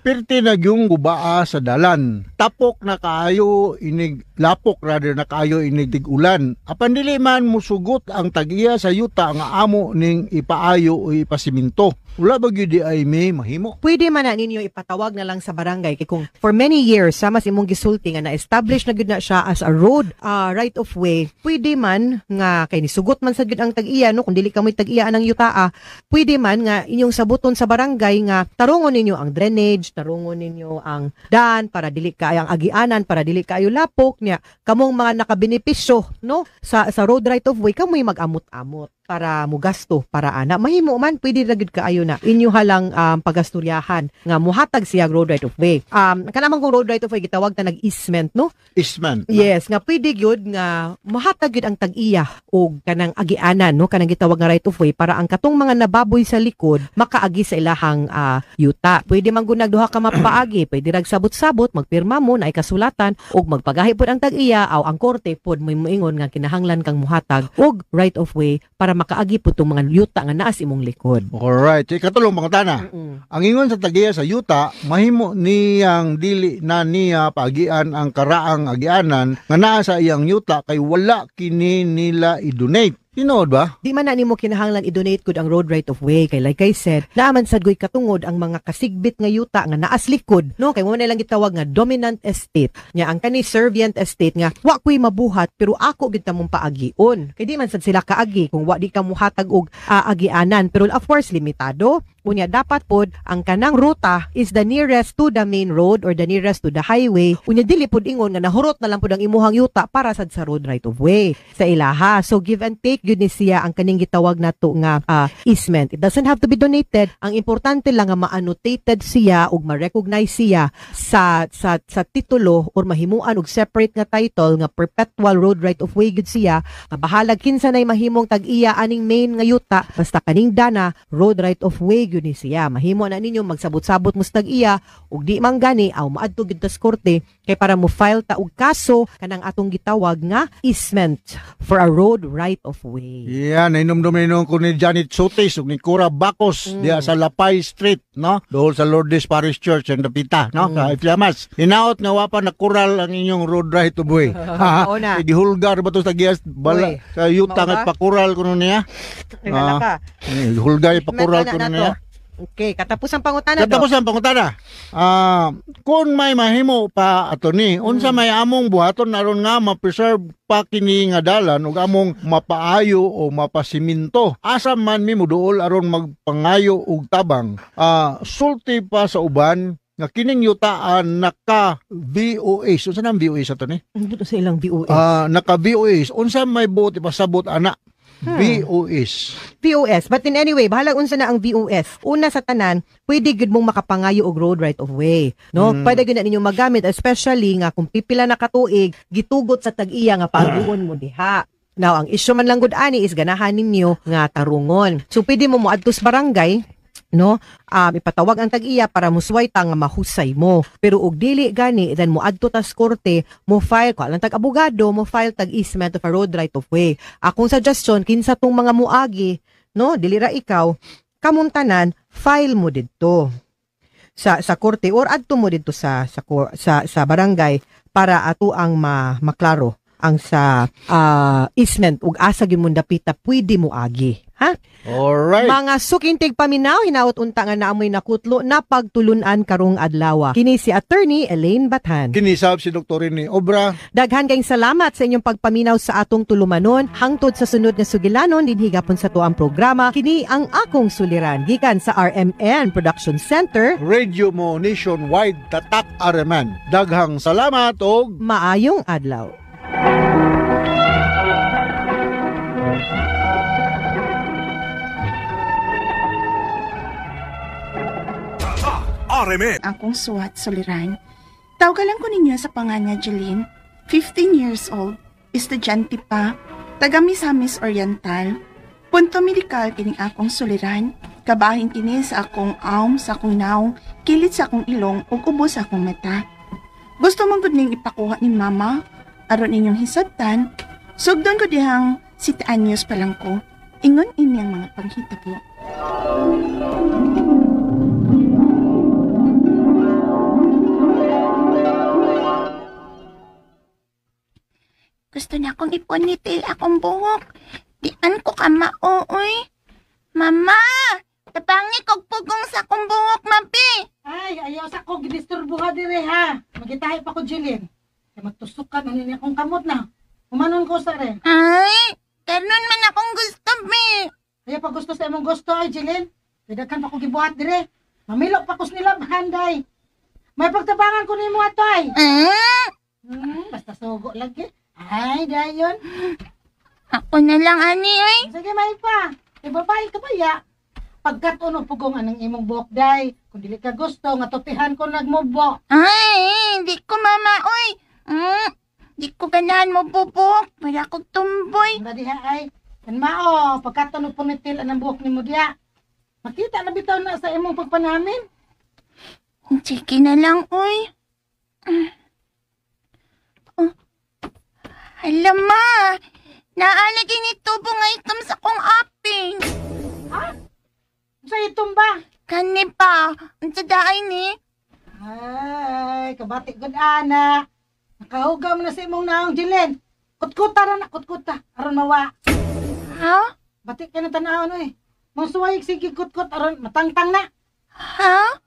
Pirti na yung gubaa sa dalan. Tapok na kaayo inig, lapok rather na kaayo inig tig-ulan. Apan dili man musugot ang tag-iya sa yuta nga amo ning ipaayo o ipasiminto. Wala ba gyud di ay may mahimo? Pwede man na ninyo ipatawag na lang sa barangay kay kung for many years sama si imong gisulti nga na-establish na gyud na siya as a road right of way. Pwede man nga kay nisugot man sa gyud ang tag-iya no kung dili ka mo'y tag-iya anang yuta pwede man nga inyong sabuton sa barangay nga tarungon ninyo ang drainage, tarungon ninyo ang daan para dili kaayang agianan, para dili kaayo lapok niya. Kamong mga nakabenepisyo no sa road right of way kamoy mag-amot-amot. para mugasto para ana. Mahimo man pwede ra gid kaayo na inyo halang pagasturyahan nga muhatag siya road right of way. Kanamang kung road right of way gitawag ta nag-easement no? Isman. Yes, nga pwede gyud nga mahatag gyud ang tag-iya og kanang agianan no kanang gitawag nga right of way para ang katong mga nababoy sa likod makaagi sa ilahang yuta. Pwede man gud nagduha ka mapaagi, pwede rag sabot-sabot magpirma mo na ay kasulatan og magpagahi pod ang tag-iya aw ang korte pod may moingon nga kinahanglan kang muhatag og right of way para makaagi pod tong mga yuta nga naa sa imong likod. Alright. Katulong pangutana. Ang ingon sa tagiya sa yuta, mahimo niyang dili na niya paagian ang karaang agianan nga naa sa iyang yuta kay wala kini nila i-donate. Tinood ba? Di man na nimo kinahanglan i-donate gud ang road right of way kay like I said, naaman sad goy katungod ang mga kasigbit nga yuta nga naas likod, no? Kay mo na lang gitawag nga dominant estate. Nya ang kani servient estate nga wa koy mabuhat pero ako gid ta mong paagion. Kay di man sad sila kaagi kung wa di ka muhatag og agianan pero of course limitado. Unya dapat pod ang kanang ruta is the nearest to the main road or the nearest to the highway. Unya dili pod ingon nga nahurot na lang pod ang imuhang yuta para sad sa road right of way sa ilaha. So give and take gyud ni siya ang kaning gitawag nato nga easement. It doesn't have to be donated. Ang importante lang nga ma-annotated siya ug ma-recognize siya sa titulo or mahimuan og separate nga title nga perpetual road right of way gyud siya. Mabahalag kinsa nay mahimong tag-iya aning main nga yuta basta kaning dana road right of way gyud ni siya. Mahimo na ninyo magsabot-sabot mo sa tag-iya ug di man gani aw maadto gyud tas korte kay para mo file ta og kaso kanang atong gitawag nga easement for a road right of way. Yan, nainom-dominom ko ni Janet Sotis ug ni Cora Bacos diya sa Lapay Street, no? Doon sa Lourdes Parish Church and Dapita, no? Sa Iflamas. Hinaot nga wapa na kural ang inyong road right of way. Oo na. Gihulgar ba to sa giyas bala sa yuta nga pakural kuno niya? Hulgar pakural kuno niya. Okay, katapos ang pangutana Katapos ang pangutana. Kung may mahimo pa ato ni, unsa may among buhaton aron nga ma-preserve pa kini nga dalan ug among mapaayo o mapasiminto. Asa man mi muduol aron magpangayo og tabang. Sulti pa sa uban nga kining yutaan naka VOS. Unsa nang VOS ato ni? Dito sa ilang VOS. Naka VOS. Unsa may buot ipasabot ana? VOS. But in anyway, bahala unsa na ang VOS. Una sa tanan, pwede gud mong makapangayo og road right of way. No? Pwede gud na ninyo magamit especially nga kung pipila na katuig gitugot sa tag-iya nga pag-uon mo diha. Now, ang issue man lang gud ani is ganahan ninyo nga tarungon. So pwede mo moadto sa barangay, no? Ipatawag ang tag-iya para musway ta nga mahusay mo. Pero og dili gani, then moadto ta sa korte, mo file ko lang tag-abogado, mo file tag-easement of a road right of way. Akong suggestion kinsa tong mga muagi, no? Dili ra ikaw, kamuntanan, file mo didto sa korte or adto mo didto sa barangay para ato ang maklaro ang sa easement ug asa gyud mo dapita pwede mo agi. Ha? Alright. Mga sukintig paminaw, hinaot unta nga naamoy nakutlo na pagtulunan karong adlaw. Kini si Attorney Elaine Bathan. Kinisab si Dr. Rini Obra. Daghan kayong salamat sa inyong pagpaminaw sa atong tulumanon. Hangtod sa sunod na sugilanon, din higapon sa tuang programa. Kini ang akong suliran. Gikan sa RMN Production Center. Radio mo nationwide tatak Areman. Daghang salamat og maayong adlaw. Akong suwat suliran. Tawgalan ko ninyo sa pangalan Jeline, 15 years old, estudyante pa, taga Misamis Oriental. Punto medikal kining akong suliran, kabahin kini sa akong aum, sa akong naong, kilit sa akong ilong, ug ubos sa akong mata. Gusto mong gud ning ipakuha ni mama, aron inyong hisabtan, sugdon ko dihang 7 anyos pa lang ko. Ingon ini ang mga panghitabo. Gusto na akong iponitil akong buhok. Dian ko ka maooy. Mama! Tapangi kog pugong sa akong buhok, mapi! Ay, ayaw sa ko gidisturbuha dire ha. Magitahi pa ko, Jillian. Kaya magtusukan, ano niya akong kamot na. Umanon ko sa rin. Ay, kanon man akong gusto, mi. Ayaw pa gusto sa imong gusto, ay, Jillian. Pwede pa ko gibuhat dire. Mamilok pa ko nila, handay. May pagtabangan ko ni mo atoy. Basta sugo lagi. Ay, dayon. Ako na lang, ani, ay. Sige, may pa. E babae ka ba ya? Pagkatunog pugong anang imong buhok day. Kung dili ka gusto, nga tutihan ko nagmubo. Ay, di ko, mama, oy. Di ko ganahan mo bubok. Para akong tumboy. Ang diha ay. Kan mao, pagkatunog punitil anang buhok ni mo diya. Makita na bitaw na sa imong pagpanamin. Sige na lang, oy. Oh. Alam ma, naalagay ni tubo nga itom sa kong aping. Ha? Sa itong ba? Kani pa, ang sadaay ni. Ay, kabati gud ana. Nakahugaw mo na sa imong naong Jilin. Kutkuta ra na, kutkuta. Aron mawa. Ha? Batik ka na tanawon eh. Mong suwayig sige kutkut aron matangtang na. Ha?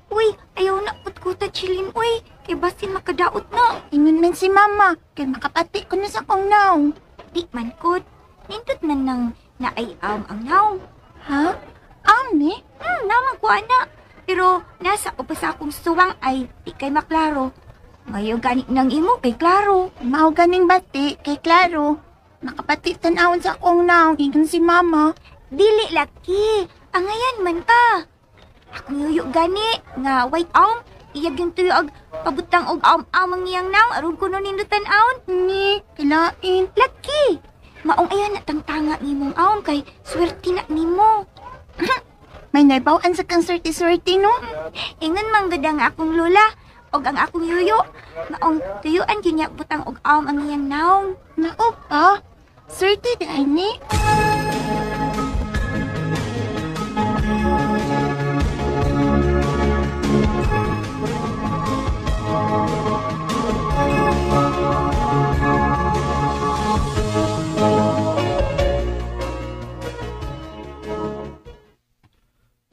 Uy, ayaw na kutkuta chilin, uy. Kay basin makadaot na. Ingon man si mama, kay makapati ko na sa kong naw. Di man kut. Nindot man nang naayam ang naw. Ha? Ni? Naman ko ana. Pero nasa upas akong suwang ay di kay maklaro. Ngayon ganit nang imo kay klaro. Mao ganing bati, kay klaro. Makapati tanawon sa kong naw, ingon si mama. Dili laki. Angayan man ka. Ako yuyo gani nga white arm. Iyag yung tuyog pabutang og amang iyang naw aron kuno nindutan aon. Ni, kilain. Laki. Maong ayan na tangtanga nimong aon kay swerte na nimo. May naibawaan sa kang swerte-swerte, no? Ingon man gud ang akong lola og ang akong yuyo. Maong tuyuan gyud niya butang og am ang iyang naong. Mao pa. Swerte di ay ni.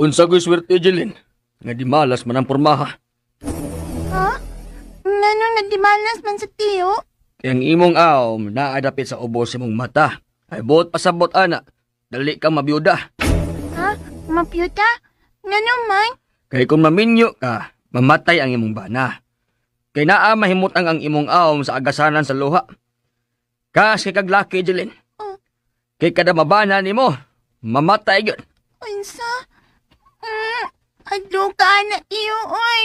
Unsa ko'y swerte, Jelin? Nga di malas man ang pormaha. Ha? Ngano nagdimalas man sa tiyo? Kaya ang imong aom naadapit sa ubos imong mata. Ay buot pasabot, ana. Dali kang mabiyuda. Ha? Mapyuta? Ngano man? Kaya kung maminyo ka, mamatay ang imong bana. Kaya naa mahimutang ang imong aom sa agasanan sa luha. Kas kay kaglaki, Jelin. Oh. Kay kada mabana nimo, mamatay yun. Unsa? Adlo ka na iyo, oy.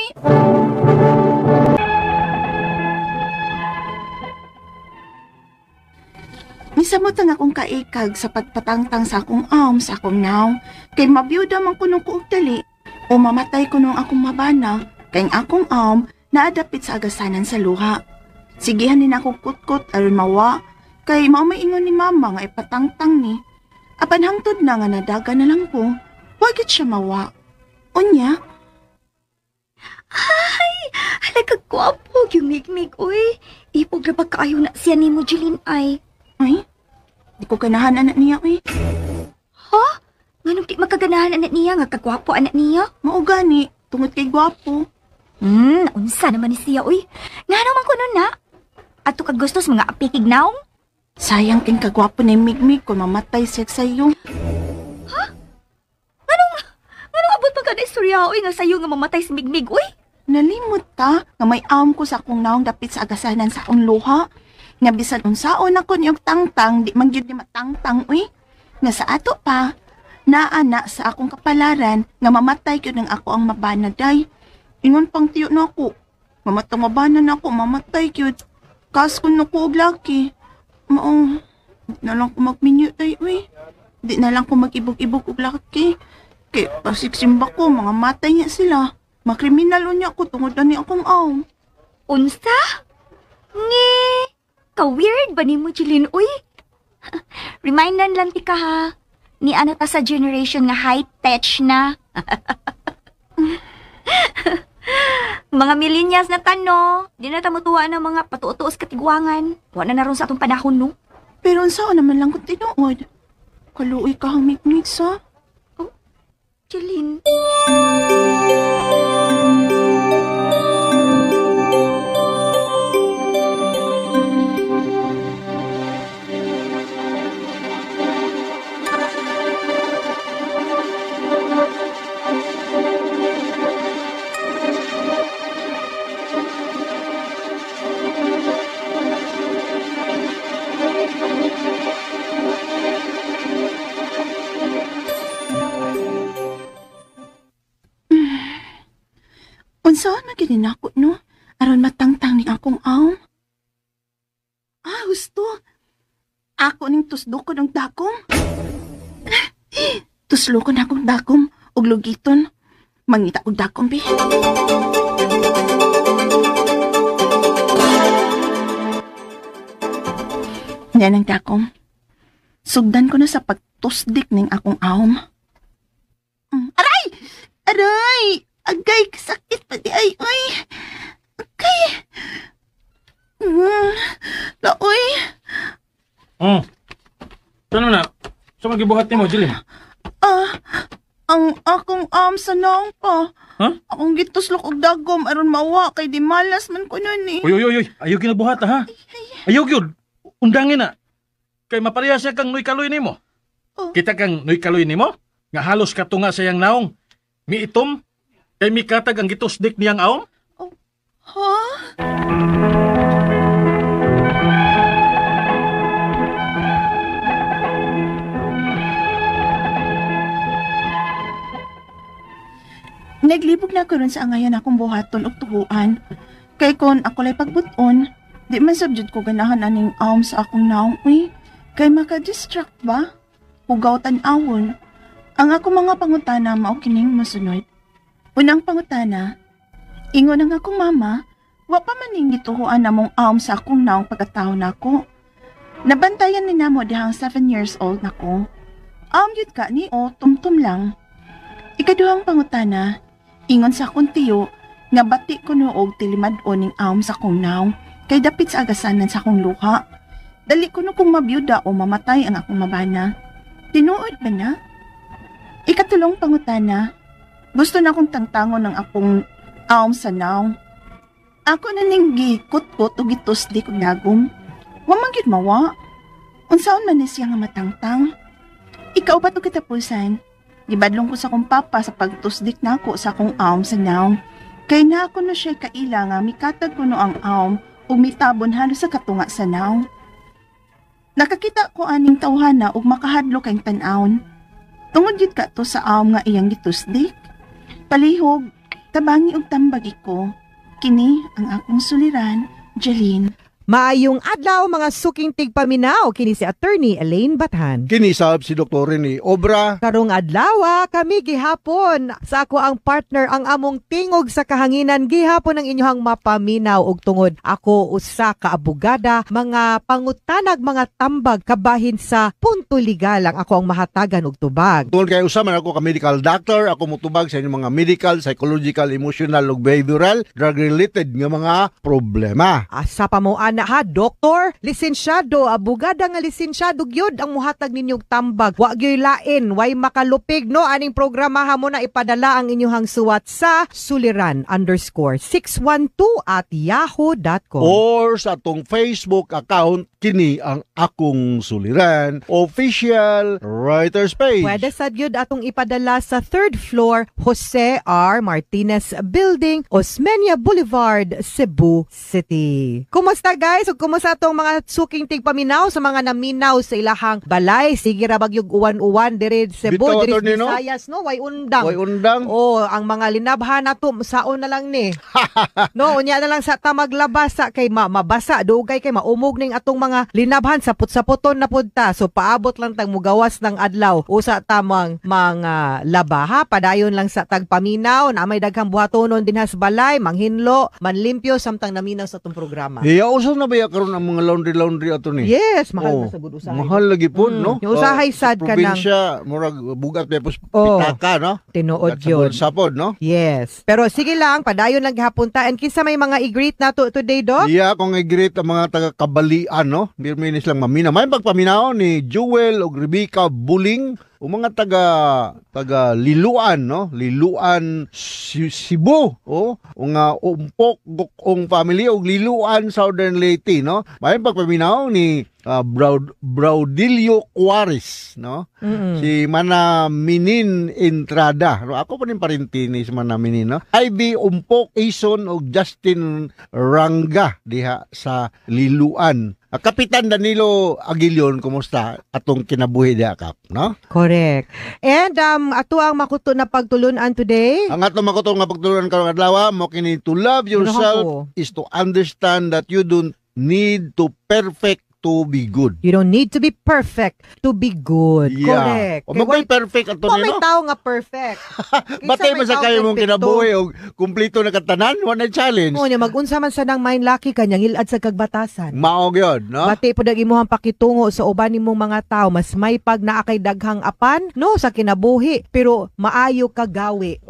Misamot ang akong kaikag sa pagpatangtang sa akong sa akong naw. Kay mabiyuda man kuno ko og dali. O mamatay kuno akong mabana. Kay ang akong naadapit sa agasanan sa luha. Sigihan din ako kutkot aron mawa. Kay mao may ingon ni mama nga ipatangtang ni. Apan hangtod na nga nadaga na lang ko. Wagit siya mawa. Unya? Ay, halaga gwapo yung migmig, uy. Ipog na ba kaayo na siya ni mo, Jilin, ay. Ay, di ko ganahan anak niya, uy. Ha? Nganong di magkaganahan anak niya, nga kagwapo anak niya? Mao gani, tungod kay gwapo. Naunsa naman ni siya, uy. Nga naman ko nun na. Ato kag gusto sa mga apikig naong? Sayang king kagwapo ni Migmig kung mamatay siya sa iyo. Ha? Anong abot pa ka na istorya, uy, nga sa'yo nga mamatay si Migmig, uy? Nalimot ta nga may ko sa akong naong dapit sa agasanan sa akong luha. Nga bisan unsaon ako niyog tangtang, di man gyud ni matangtang, uy. Nga sa ato pa, naana sa akong kapalaran nga mamatay gyud ng ako ang mabana day. Ingon pang tiyo na ako. Mamatang mabana na ako, mamatay gyud. Kas kun ko og laki. Maong, di na lang ko magminyo day, uy. Di na lang ko mag-ibog-ibog og laki. Kay pasiksimba ko, mga matay niya sila. Makriminal niya ako tungod na ni akong Unsa? Nge, ka-weird ba ni mo, Jilin, uy? Remindan lang ti ka, ha? Ni ano ta sa generation nga high-tech na. Mga millennials na tano, di na tamutuwa ng mga patutuos katigwangan. Wala na ron sa atong panahon, no? Pero saan naman lang kung tinuod? Kaluoy ka hang Migmig sa? Jeline. Unsaon magiging ako, no? Aron matangtang ni akong aom. Gusto. Ako ning tusdo ko ng dakom. Tuslo ko na akong dakom og lugiton. Mangita og dakom, bi. Yan ang dakom. Sugdan ko na sa pagtusdik ning akong aom. Aray! Aray! Agay, sakit pa di ay, oy. Okay. Laoy. Ano na? Sa magibuhat ni mo, Jeline? Ang akong sa naong pa. Akong gituslok og dagom aron mawa kay di malas man ko nun eh. Uy. Ayaw ginabuhat ha? Ayaw yun. Undangin na. Kay mapareha siya kang nuy kaloy ni mo. Kita kang nuy kaloy ni mo? Nga halos katunga sa yang naong. Miitom. Kay mikatag ang gitusdik niyang aom? Ha? Naglibog na ko ron sa angayan akong buhaton og tuhuan. Kay kon ako lay pagbuton, di man subject ko ganahan aning aom sa akong naong, uy. Kay maka-distract ba? Hugaw tan-awon. Ang ako mga pangutana mao kining mosunod. Unang pangutana, ingon ang akong mama, wa pa man ning gituhuan namong aom sa akong naong pagkataon nako. Nabantayan ni namo dihang 7 years old nako. Aom yun ka ni o tumtum lang. Ikaduhang pangutana, ingon sa akong tiyo, nga bati ko noog tilimad-o ning aom sa akong naong, kay dapit sa agasanan sa akong luha. Dali ko no kung mabiyuda o mamatay ang akong mabana. Tinuod ba na? Ikatulong pangutana, gusto na akong tangtangon ng akong aom sa naong. Ako na ning gikot-kot o gitusdi kong nagom. Wamang yun mawa. Unsaon man ni siya nga matangtang. Ikaw ba ito kitapusan? Gibadlong ko sa akong papa sa pagtusdik na ako sa akong aom sa naong. Kay na ako na siya kaila nga mikatag ko no ang aom o mitabon halos sa katunga sa naong. Nakakita ko aning tawhana o makahadlo kayong tanawon. Tungod yun ka to sa aom nga iyang gitusdik. Palihog, tabangi og tambagi ko. Kini ang akong suliran, Jeline. Maayong adlaw mga suking tigpaminaw kini si Attorney Elaine Bathan. Kinisab si Dr. Rene Obra. Karong adlaw kami gihapon sa ako ang partner ang among tingog sa kahanginan gihapon ang inyohang mapaminaw og tungod ako usa ka abogada mga pangutanag mga tambag kabahin sa punto legal ang ako ang mahatagan og tubag. Tungod kay usa man ako ka medical doctor, ako motubag sa inyong mga medical, psychological, emotional ug behavioral drug related nga mga problema. Asa pa mo na ha, doktor, lisensyado, abogada nga lisensyado gyud ang muhatag ninyong tambag. Wa gyoy lain, way makalupig no aning programaha mo na ipadala ang inyong suwat sa suliran_612@yahoo.com or sa atong Facebook account kini ang akong suliran official writers page. Pwede sad gyud atong ipadala sa 3rd floor Jose R. Martinez Building, Osmeña Boulevard, Cebu City. Kumusta guys? Ug kumusta atong mga suking tigpaminaw sa mga naminaw sa ilahang balay? Sige ra bagyog uwan-uwan diri Cebu, diri Visayas no, way undang. Way undang. Oh, ang mga linabhan nato saon na lang ni. No, unya na lang sa tamaglabas sa kay mabasa dugay kay maumog ning atong mga linabhan sapot-sapoton na pud ta. So paabot lang tag mugawas ng adlaw usa tamang mga labaha padayon lang sa tagpaminaw na may daghang buhatonon dinha sa balay, manghinlo, manlimpyo samtang naminaw sa atong programa. Iya usa na ba karon ang mga laundry ato ni? Yes, mahal na sa gud usahay. Mahal lagi po, no? Yung usahay sad ka nang probinsya, murag bugat pepos pitaka, no? Tinuod yun. Sapod, no? Yes. Pero sige lang, padayon lang gihapon ta. And kinsa may mga i-greet nato today, Doc? Iya, kung i-greet ang mga taga-kabalian, no? Birminis lang mamina. May pagpaminaw ni Jewel o Rebecca Buling o mga taga Liluan, no? Liluan Cebu, o nga umpok gukong family og Liluan Southern Leyte, no? May pagpaminaw ni Braudilio Juarez, no? Si Mana Minin Entrada. No? Ako pa rin parinti ni si Mana Minin, no? Ivy Umpok Ison o Justin Ranga diha sa Liluan. Kapitan Danilo Aguilion, kumusta atong kinabuhi diha kap, no? Correct. And ato ang makuto na pagtulunan today. Ang atong makuto nga pagtulunan karong adlaw mo kini to love yourself is to understand that you don't need to perfect to be good. You don't need to be perfect to be good. Yeah. Correct. O magay perfect ato May no? tao nga perfect. Batay man sa kayo mong kinabuhi o kumpleto na katanan, wala challenge. O niya, magunsa man sa nang main laki kanyang ilad sa kagbatasan. Mao gyud, no? Bati po dag imuhang pakitungo sa uban nimong mga tao, mas may pag naa kay daghang apan, no, sa kinabuhi, pero maayo ka gawi.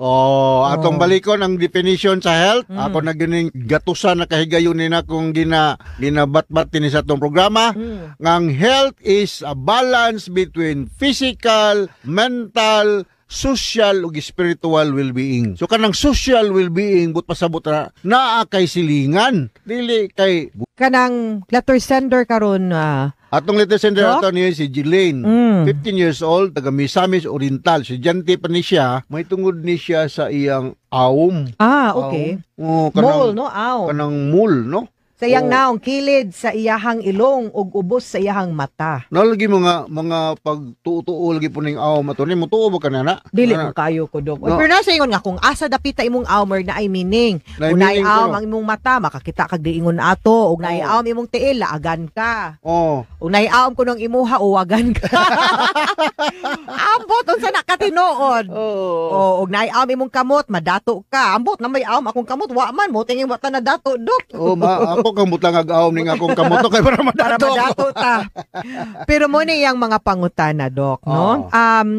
Atong balikon ang definition sa health. Ako na gining gatusan na kahigayon nina kung ginabatbat ni sa atong programa. Ngang health is a balance between physical, mental, social ug spiritual well-being. So kanang social well-being but pasabot na kay silingan, dili kay kanang letter sender karon atong letter sender ato niya si Jilane, 15 years old, taga Misamis Oriental. Si Jante pa ni siya, may tungod ni siya sa iyang awom. Okay. Mole, no? Kanang mole, no? Sa iyang naong kilid, sa iyahang ilong, ug ubos sa iyahang mata. Nalagi mga pagtutuo lagi po ning aw matuni mo tuo ba kanana? Dili mo kayo ko dok. Pero nasa ingon nga kung asa dapita imong awmer na ay meaning. Kung naay aw ang imong mata makakita kag diingon ato, ug naay aw imong tiil laagan ka. Ug naay aw kuno ang imuha uwagan ka. Ambot unsa nakatinuod. Ug naay aw imong kamot madato ka. Ambot na may aw akong kamot wa man mo tingin wata na dato dok. Ako kang butang ag-aom ning akong kamoto kay para madato ta. Pero mo ni yang mga pangutana dok, no?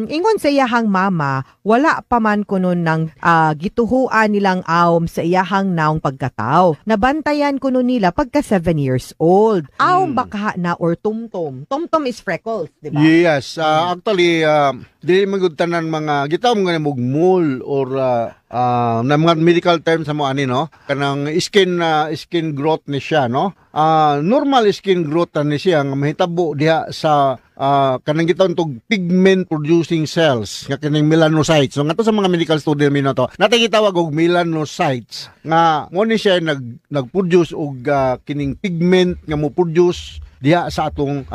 Ingon sa iyahang mama, wala pa man kuno ng gituhuan nilang awom sa iyahang naong pagkatao. Nabantayan kuno nila pagka 7 years old. Awom baka na or tumtum. Tumtum is freckles, di ba? Yes, actually dili magudtanan mga gitawag nga mog mole or na mga medical terms sa mo ani no, kanang skin growth ni siya, no? Normal skin growth ni siya nga mahitabo diha sa kanang gitawag tog pigment producing cells nga kining melanocytes. So ngadto sa mga medical student mi no to, natay gitawag og melanocytes nga mo ni siya nag-produce og kining pigment nga mo produce diha sa atong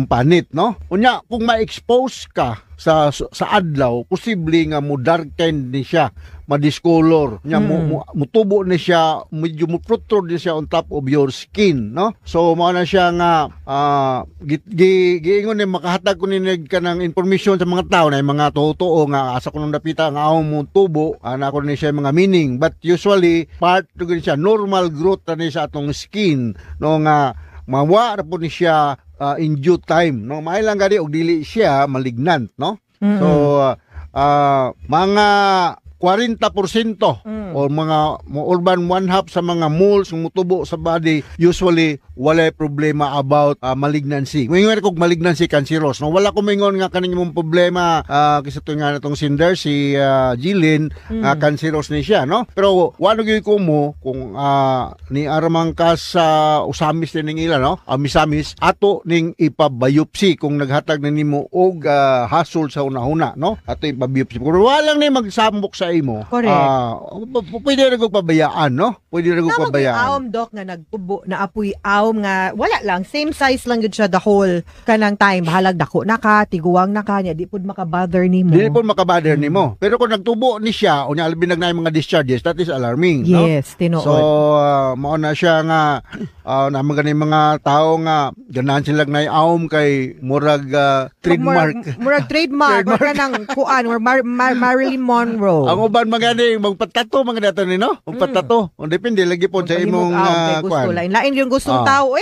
panit, no? Unya kung ma-expose ka sa adlaw, posible nga mo darken ni siya, ma-discolor nya mutubo ni siya, medyo mo protrude ni siya on top of your skin, no? So mao na siya nga giingon ni makahatag ko ni kanang information sa mga tao na mga totoo nga asa ko nang dapita nga aw mo tubo ana ko ni siya mga meaning, but usually part to siya normal growth ni sa atong skin, no, nga mawa po ni siya in due time, no? Mailang gani og dili siya malignant, no? So mga 40% o mga urban one half sa mga moles ng mutubo sa body usually wala problema about malignancy. Ngayon kog malignancy cancerous, no? Wala ko mingon nga kaning imong problema kasi to nga natong sinder si Jilin cancerous ni siya, no? Pero wano gyud ko mo kung ni aramang ka sa usamis ning ila, no? Misamis ato ning ipabiopsy kung naghatag na nimo og hasol sa una-una, no? Ato ipabiopsy. Kung wala lang ni magsambok sa imo. Pwede rin kong pabayaan, no? Pwede rin kong pabayaan. Awom, Dok, nga nagtubo, na apoy awom nga, wala lang, same size lang yun siya the whole kanang time. Bahalag dako na ka, tiguang na ka, niya, di po makabother ni mo. Di po makabother ni mo. Pero kung nagtubo ni siya, o niya albinag na yung mga discharges, that is alarming, no? Yes, tinuod. So, mauna siya nga, naman ganing mga tao nga, ganahan sila na awom kay murag trademark. Murag trademark. Murag nang kuan, or Marilyn Monroe. Ang uban magani magpatato mga dato ni, no? Magpatato. O depende lagi po sa imong kuan. Lain yung gustong tao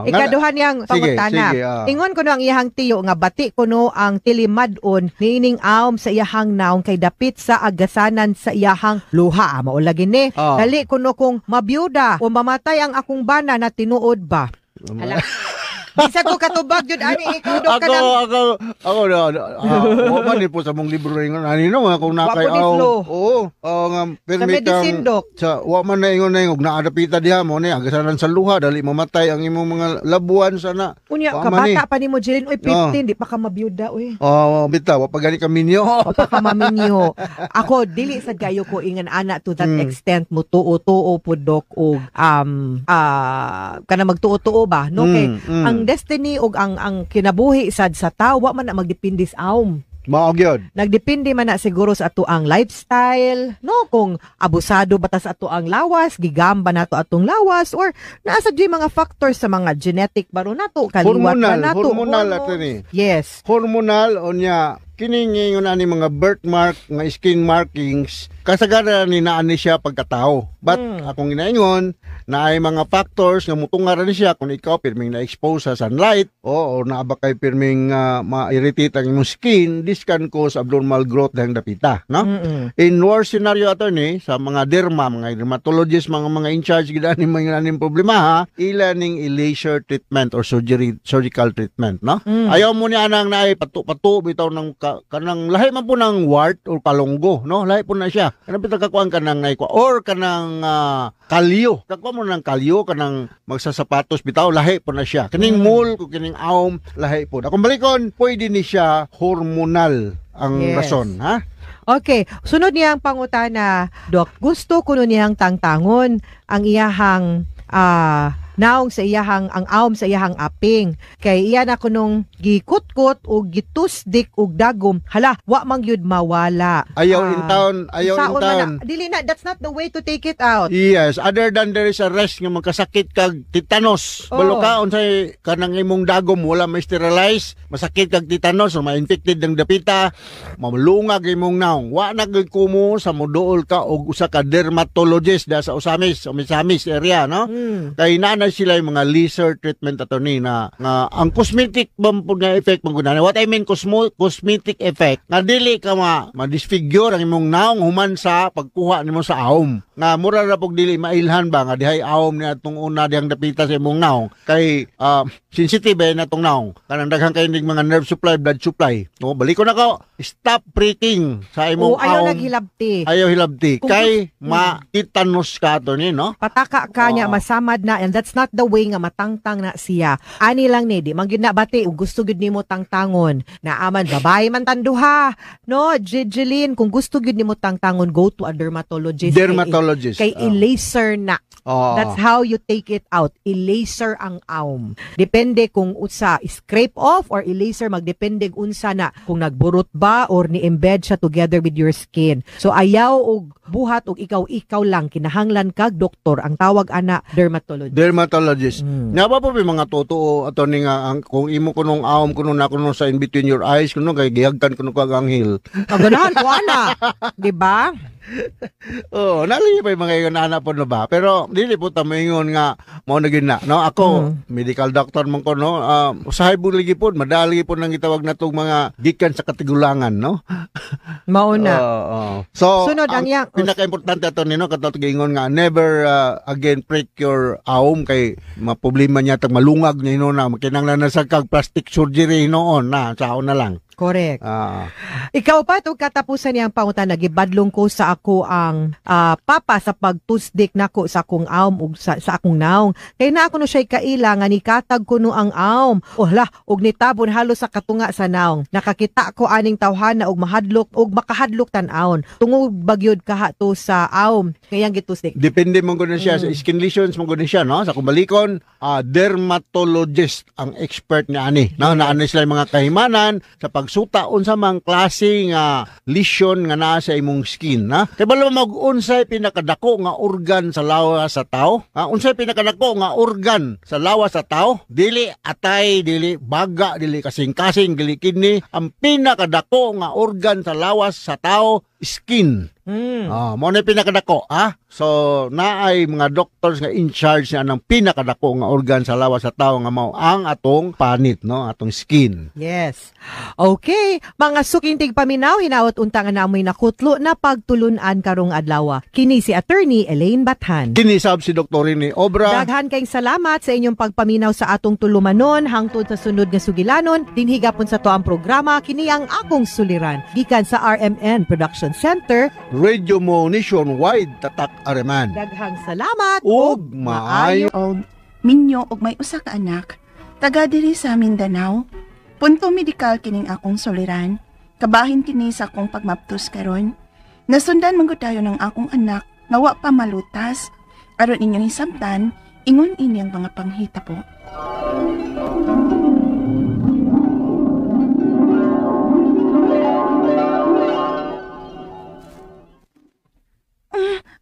ikaduhan yang pangutana. Ingon ko no ang iyahang tiyo nga bati kuno ang tilimadon niining awom sa iyahang naong kay dapit sa agasanan sa iyahang luha. Mao lagi ni. Dali kuno kung mabiyuda o mamatay ang akong bana na tinuod ba. Hala. Bisa ko katubag yun, ani, ikaw doon ka Ako, man po sa mong libro rin. Ani no, kung nakay Wa po ni Flo. Oo, nga, Sa medicine, Dok. Sa, wa man na ingon na yung, naadapita diha mo, ni, agasanan sa luha, dali mamatay ang imong mga labuan sana. Unya, Wa man kabata pa ni mo, Jeline. Uy, 15, di pa ka mabiyuda, uy. Bitaw, wa pa gani ka minyo. Papamaminyo. Ako, dili sa gayo ko ingan ana to that extent mo tuo-tuo po, Dok, o kana magtuo-tuo ba? No, kay ang destiny o ang kinabuhi sad sa tawa man na magdepende sa aom. Mao gyud. Nagdepende man na siguro sa ato ang lifestyle, no? Kung abusado ba ta sa ato ang lawas, gigamba nato atong lawas, or naasa di mga factors sa mga genetic baro nato, kaliwat ba nato. Hormonal ato ni. Yes. Hormonal onya kining ingon ani mga birthmark, nga skin markings, kasagaran ni naani siya pagkatao. But akong ginaingon na ay mga factors nga mutungaran siya kung ikaw pirming na-expose sa sunlight o naaba kay pirming ma-irritate ang imong skin, this can cause abnormal growth dahang dapita, no? In worst scenario attorney sa mga derma, mga dermatologist, mga in charge gid ani mga problema ha, ilaning laser treatment or surgical treatment, no? Ayaw mo ni anang naay patu bitaw ng kanang lahi man po ng wart or kalonggo, no? Lahi po na siya. Kanang pitagkakuan kanang naikwa or kanang kalyo. Kakuha mo ng kalyo kanang magsasapatos bitaw, lahi po na siya. Kining mole kung kining aom, lahi po. Akong balikon, pwede ni siya hormonal ang rason, ha? Okay, sunod niyang pangutana, Doc. Gusto ko niyang tangtangon ang iyahang naong sa iyahang ang aom sa iyahang aping kay iyan ako nung gikutkot o gitusdik og dagom hala wa man gyud mawala ayaw in town dili na, that's not the way to take it out. Yes, other than there is a risk nga magkasakit kag tetanus. Balo ka unsay kanang imong dagom wala ma-sterilize, masakit kag tetanus o ma-infected ng dapita, mamulungag imong naong wa na gyud kumo sa moduol ka og usa ka dermatologist da sa Osamis area, no? Kay na sila yung mga laser treatment attorney na ang cosmetic nga effect manggunan. What I mean cosmetic effect nga dili ka ma-disfigure ang imong naong human sa pagkuha nimo sa aom. Nga mura ra pog dili mailhan ba nga dihay aom ni atong una diyang dapita sa imong naong kay sensitive na atong naong. Kanang daghan kay ning mga nerve supply, blood supply. No, balik ko na ko. Stop pricking sa imong ayaw aom. Ayaw hilabti. Kay ma-tetanus ka attorney, no? Pataka ka niya masamad na, and that's not the way nga matangtang na siya. Ani lang ni, di man gyud na bati ug gusto gyud nimo tangtangon na aman babae man tanduha, no? Jeline, kung gusto gyud nimo tangtangon, go to a dermatologist. Kay i-laser na. That's how you take it out. I-laser ang aom. Depende kung unsa scrape off or i-laser, magdepende unsa na kung nagburot ba or ni-embed siya together with your skin. So ayaw og buhat og ikaw lang kinahanglan kag doktor, ang tawag ana dermatologist. Nga ba po may mga totoo ato ni nga kung imo kunong aom kuno na kuno sa in between your eyes kuno kay gihagkan kuno kag anghel. Ganahan ko ana. Di ba? Nali pa yung mga iyon na po na ba? Pero dili po tamo ingon nga mao na gina, no? Ako medical doctor man ko, no? Usahay po lagi po, madali po nang itawag natong mga gikan sa katigulangan, no? Mao na. So sunod ang yang pinaka-importante ato nino katong gingon nga never again prick your aom kay maproblema niya tag malungag niya na kinanglan na sa kag plastic surgery noon na saon na lang. Correct. Ikaw pa itong katapusan niyang pangutan, nagibadlong ko sa ako ang papa sa pagtusdik nako sa akong aom ug sa akong naong. Kaya na ako no siya'y kailangan ikatag ko no ang aom. Og nitabon halos sa katunga sa naong. Nakakita ko aning tawhana og mahadlok og makahadlok tan-aon. Tungod bagyod kaha to sa aom. Kayang gitusdik. Depende man gud siya sa skin lesions man gud siya, no? Sa kumbalikon, dermatologist ang expert ni ani. No, naano sila mga kahimanan sa pagsuta unsa mang klase nga lesion nga naa sa imong skin, na kay balo mag-unsay pinakadako nga organ sa lawas sa tao, unsay pinakadako nga organ sa lawas sa tao, dili atay, dili baga, dili kasing-kasing, dili kidney. Ang pinakadako nga organ sa lawas sa tao skin. Mo na pinakadako, ha? So, naay mga doctors nga in charge na ng pinakadako nga organ sa lawas sa tao nga mao ang atong panit, no? Atong skin. Yes. Okay, mga sukintig paminaw, hinaot unta nga namoy nakutlo na pagtulunan karong adlaw. Kini si Attorney Elaine Bathan. Kinisab si Dr. Rini Obra. Daghan kayong salamat sa inyong pagpaminaw sa atong tulumanon hangtod sa sunod nga sugilanon. Dinhigapon sa to ang programa kini ang akong suliran gikan sa RMN Production Center. Radio mo nationwide tatak areman. Daghang salamat ug maayo. Og minyo og may usa ka anak. Taga diri sa Mindanao. Punto medikal kining akong soliran. Kabahin kini sa akong pagmaptos karon. Nasundan man gud tayo ng akong anak nga wa pa malutas. Aron inyong hisabtan, ingon ini ang mga panghita po.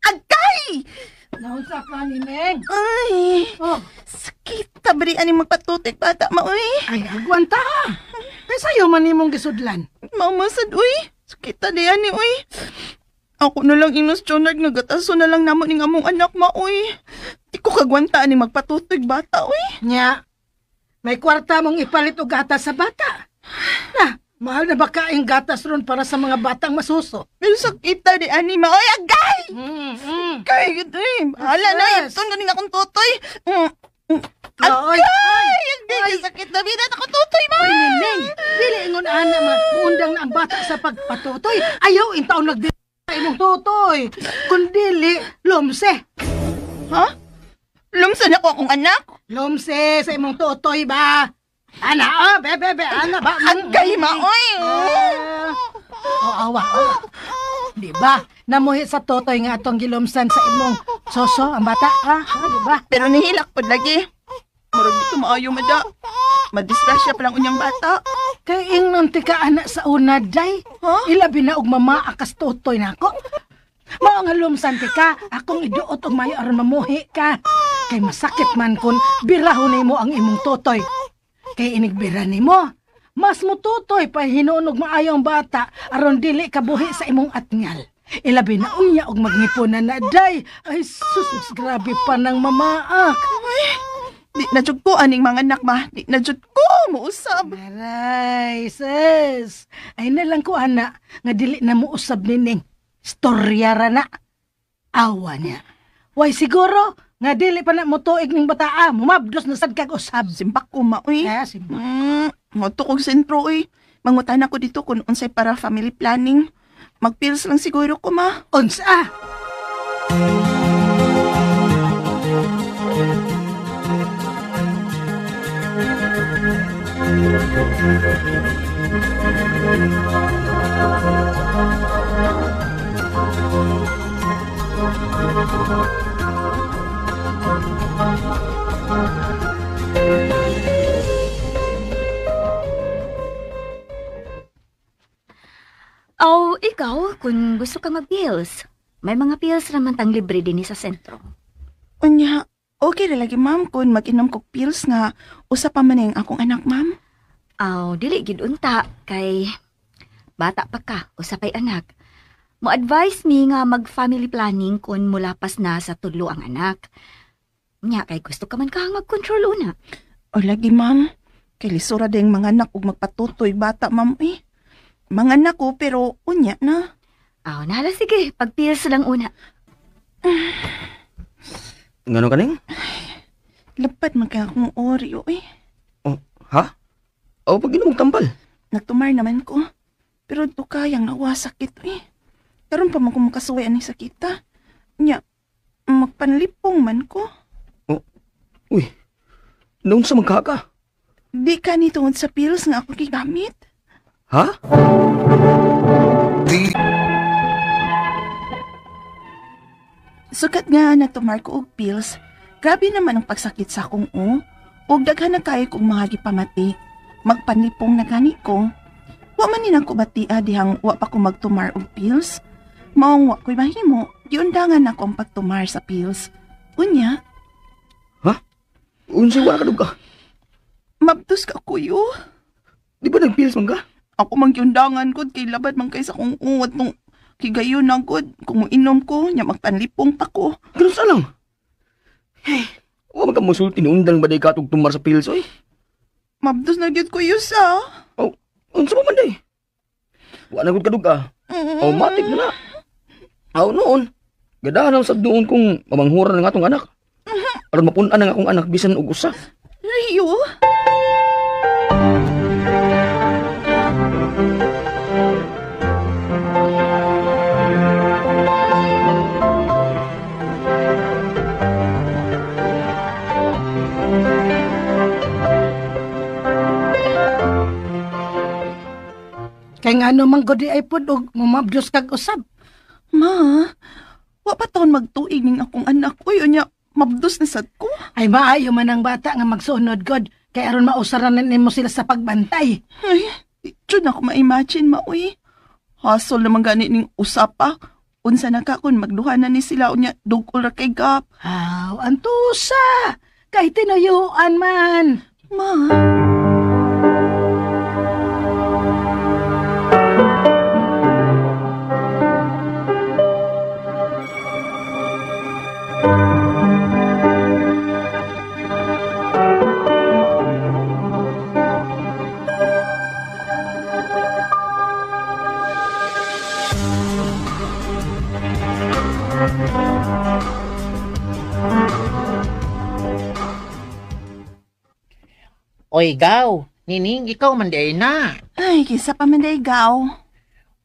Agay! Naunsa ka ni Neng? Ay! Oh, Sakit tabri ani magpatutik bata ma uy. ay agwanta. Kay sayo man nimong gisudlan. Mamasad uy. Sakit ta diyan ni uy. Ako na lang inos Jonard nga gataso na lang namo ning among anak ma uy. Di ko kagwanta ani magpatutig bata uy. Nya, may kwarta mong ipalit og gatas sa bata. Na, mahal na ba kaing gatas ron para sa mga batang masuso? Pero sakit ta di ani ma uy agay. Kay gid uy. Hala na Yes. iton ganing akong tutoy. Oy, Agay sakit na bidat ako tutoy ma. Oy, Neneng, dili ingon ana mga undang na ang bata sa pagpatutoy. Ayaw in taon nagdili imong tutoy. Kun dili, lumse. Ha? Lumsan ako akong anak. Lumse sa imong tutoy ba? Ana, bebe, ana ba? Agay ma uy. Awa. Di ba? Namuhi sa totoy nga atong gilumsan sa imong soso ang bata, ha? Di ba? Pero nihilak pod lagi. Murag di ko maayo mada. Madisgrasya pa lang unyang bata. Kay ingnon ti ka anak sa una, day. Huh? Ilabi na og mama akas totoy nako. Mao nga lumsan ti ka, akong iduot og mayo aron mamuhi ka. Kay masakit man kun birahon nimo ang imong totoy. Kay inigbira nimo, mas mo totoy pa hinunog maayo ang bata aron dili ka buhi sa imong atngal. Ilabi na unya og magnipunan na, day. Ay sus, mas grabe pa ng mamaak. Di na jud ko aning mga anak ma. Di na jud ko muusab. Aray, sis. Ay nalang ko, ana, nga dili na mo usab ni Ning. Storya ra na. Awa niya. Way siguro, nga dili pa na mo tuig ning bataa. Mumabdos na sad kag usab. Simbak ko ma uy. Simba. Moto kog sentro uy. Mangutan ako dito kung unsay para family planning. Magpills lang siguro ko ma. Unsa? Oh, ikaw, kung gusto kang mag-pills, may mga pills naman tang libre din sa sentro. Unya, okay ra lagi ma'am kung mag-inom kog pills nga usa pa man ang akong anak ma'am. Aw, dili gid unta kay bata pa ka, usapay anak. Mo advise mi nga mag-family planning kung mulapas na sa tudlo ang anak. Nya kay gusto ka man kang mag-control una. O lagi ma'am, kay lisura ding mga anak ug magpatutoy bata ma'am eh. Mga anak ko pero unya na. Aw, nahala sige, pag-pills lang una. Ngano kaning? Lapad man kay akong oreo eh. Oh, ha? O pag inom tambal. Nagtumar naman ko. Pero ito kayang nawa sakit eh. Karon pa man ko makasuway ani sakita. Nya, magpanlipong man ko. Uy, noon sa magkaka? Di ka ni tungod sa pills nga ako gigamit. Ha? Sukat nga nagtumar ko og pills. Grabe naman ang pagsakit sa akong ug daghan na kayo kong mga gipamati. Magpanlipong na gani ko. Wa man ninang ko batia dihang wa pa ko magtumar og pills. Maong wa ko'y mahimo, giundangan ako ang pagtumar sa pills. Unya, Unsay wala ka duga? mabtos ka kuyo. Di ba nagpills man ka? Ako mang giundangan ko kay labad man kay sa kong uwat nung Kigayo na good. Kung inom ko, nya magpanlipong pa ko. Ganun sa lang. Hey, huwag ka musulti ni undang baday ka itong tumar sa pills, oy. Mabdos na gyud ko yusa. Oh, unsa mo man day? Wa na gud kadug ka. Matik na na. Aw noon. Gadahan ang sabdoon kong mamanghuran ng atong anak. Aron mapun-an ang akong anak bisan og usa. Rio? Kay nga ano man gudi ay pud og mamabdos kag usab. Ma, wa pa taon magtuig ning akong anak. Uy, unya, mabdos na sad ko. Ay maayo man ang bata nga magsunod god kay aron mausaran nimo sila sa pagbantay. Ay, ito na ako ma-imagine, ma, uy. Hasol naman gani ning usapa. Unsa na ka kun magduhanan ni sila unya dugol ra kay gap. Aw, antusa. Kay tinuyuan man. Ma. Oy, Gaw. Nining, ikaw man di na. Ay, kisa pa man day gaw.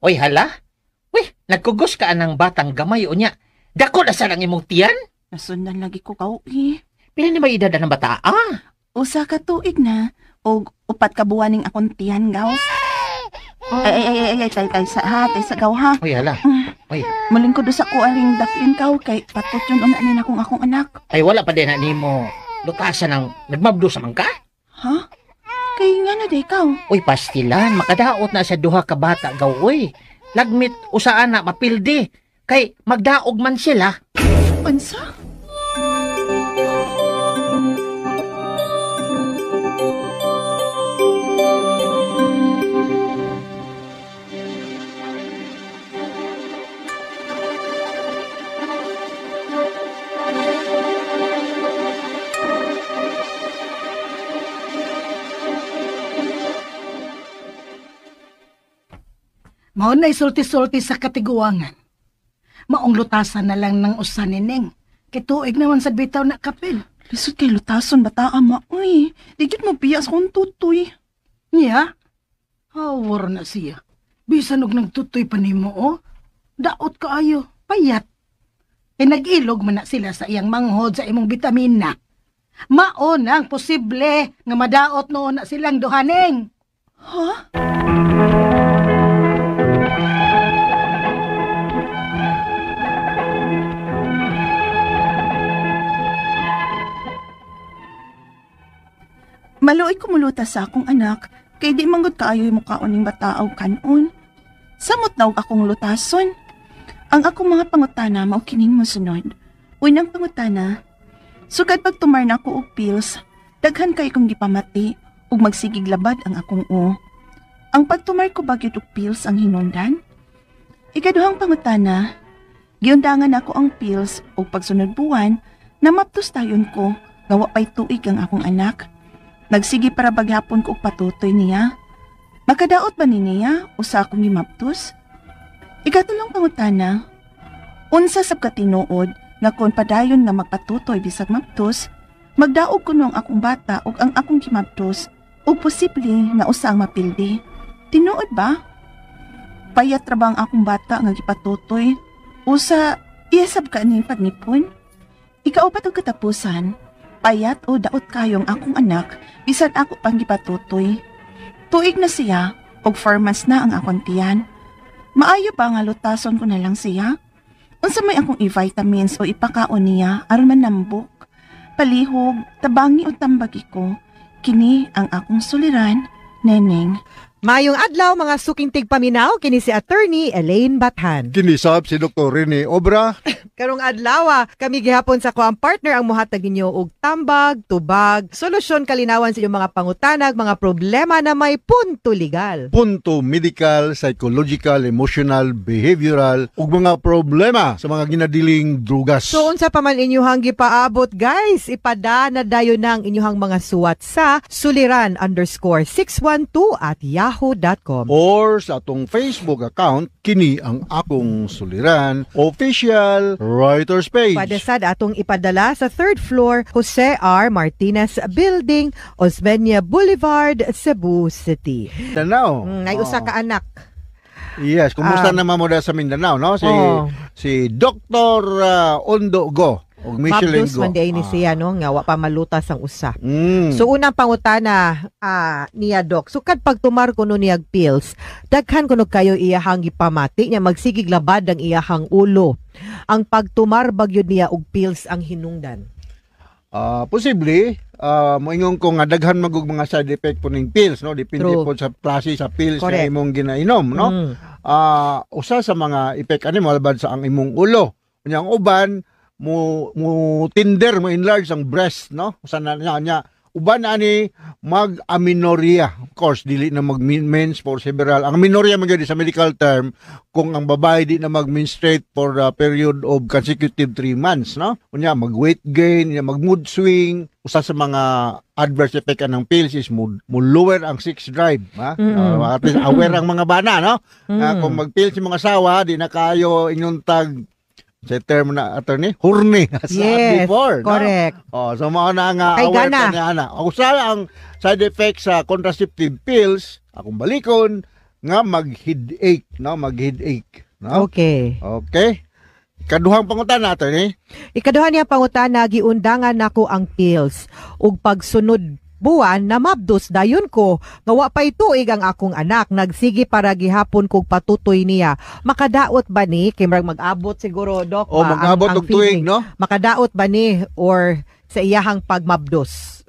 Oy, hala? Uy, nagkugos ka anang batang gamay o niya. Dako na sa lang imong tiyan? Nasundan lagi ko kaw, eh. Pila ni may edad ng bata, Usa ka tuig na, o upat ka buwan ning akong tiyan, gaw. Ay, tay sa gaw, ha? Oy, hala. Oy. Maling ko do sa ko aling daplin kaw, kay patot yun unanin akong anak. Ay, wala pa din na nimo. Lutasan ng nagmabdo sa mangka? Ha? Kay nga na day kaw. Uy, pastilan. Makadaot na sa duha ka bata, Gaw, uy. Lagmit, usaan na, mapildi. Kay magdaog man sila. Unsa? Mao na isulti-sulti sa katiguangan. Maong lutasan na lang ng usa ni Neng. Kay tuig naman sa bitaw na kapil. Lisod kay lutason bata ama, uy. Di gyud mo piyas kung tutoy. Niya? Hawar na siya. Bisan og nagtutoy pa nimo, oh. Daot kaayo, payat. E nag-ilog man na sila sa iyang manghod sa imong bitamina. Mao nang posible nga madaot noon na silang duhaneng. Ha? Maluoy kumuluta sa akong anak, kay di manggod kaayo'y mukhaon ning bataaw kanon. Samot na og akong lutason. Ang akong mga pangutana mao kining mosunod. Unang pangutana, sugad pag tumar na ako og pills, daghan kay kong gipamati ug magsigig labad ang akong o. Ang pagtumar ko bagyod og pills ang hinungdan. Ikaduhang pangutana, giundangan ako ang pills ug pagsunod buwan na maptos tayon ko nga wa pay tuig ang akong anak. Nagsigi para baghapon ko og patutoy niya. Makadaot ba ni niya usa akong gimaptos? Ikatulong pangutana, unsa sab ka tinuod nga kon padayon nga magpatutoy bisag maptos, magdaog kuno ang akong bata ug ang akong gimaptos ug posible nga usa ang mapildi. Tinuod ba? Payat ra ba ang akong bata nga gipatutoy? Usa iyasab ka ning pagnipon? Ikaupat og katapusan, payat o daot kayong akong anak bisan ako pang gipatutoy. Tuig na siya og 4 months na ang akong tiyan. Maayo ba nga lutason ko na lang siya? Unsa may akong i-vitamins o ipakaon niya aron manambok, palihog, tabangi o tambagi ko. Kini ang akong suliran, Neneng. Mayong adlaw mga suking tigpaminaw kini si attorney Elaine Bathan. Kinisab si Dr. Rene Obra. Karong adlaw kami gihapon sa kuang partner ang muhatag ninyo og tambag, tubag, solusyon kalinawan sa inyong mga pangutanag, mga problema na may punto legal. Punto medical, psychological, emotional, behavioral ug mga problema sa mga ginadiling drugas. So unsa pa man inyuhang gipaabot guys, ipada na dayon nang inyuhang mga suwat sa suliran_612@yahoo.com or sa atong Facebook account kini ang akong suliran official writer's page. Padasad atong ipadala sa 3rd floor Jose R. Martinez Building, Osmeña Boulevard, Cebu City. Tanaw. Ngay usa ka anak. Yes, kumusta naman mo sa Mindanao, no? Si Dr. Ondo Go. Og Michelin Mabdus Go. man day ni siya no nga wa pa malutas ang usa. Mm. So unang pangutana niya Doc. Sukad pagtumar kuno niyag pills, daghan kuno kayo iyahang gipamati nya magsigig labad ang iyahang ulo. Ang pagtumar bagyod niya og pills ang hinungdan. Posible, moingon ko nga daghan magug mga side effect po ning pills, no? Depende True. po sa klase sa pills Correct. na imong ginainom, no? Usa sa mga effect ani malabad sa ang imong ulo. Unya ang uban mo tinder mo enlarge ang breast, no? Usa na nya uban ani mag-amenorrhea. Of course, dili na mag-mens for several. Ang amenorrhea man gyud sa medical term kung ang babae di na mag-menstruate for a period of consecutive 3 months, no? Unya mag-weight gain, mag-mood swing. Usa sa mga adverse effect ng pills is mo lower ang sex drive, ha? At least aware ang mga bana, no? Kung mag-pills yung mga asawa, di na kayo inyong tag sa term na attorney, horny as before. Correct. No? So mao na nga Ay, aware gana. ka niya ana. Usa ang side effects sa contraceptive pills, akong balikon nga mag-headache, no? Mag-headache, no? Okay. Okay. Kaduhang pangutana attorney. Ikaduha niya pangutana giundangan nako ang pills ug pagsunod buwan na mabdos dayon ko nga wa pay tuig ang akong anak nagsige para gihapon kog patutoy niya makadaot ba ni kay mag-abot siguro Doc O mag-abot og tuig, no? makadaot ba ni or sa iyahang pagmabdos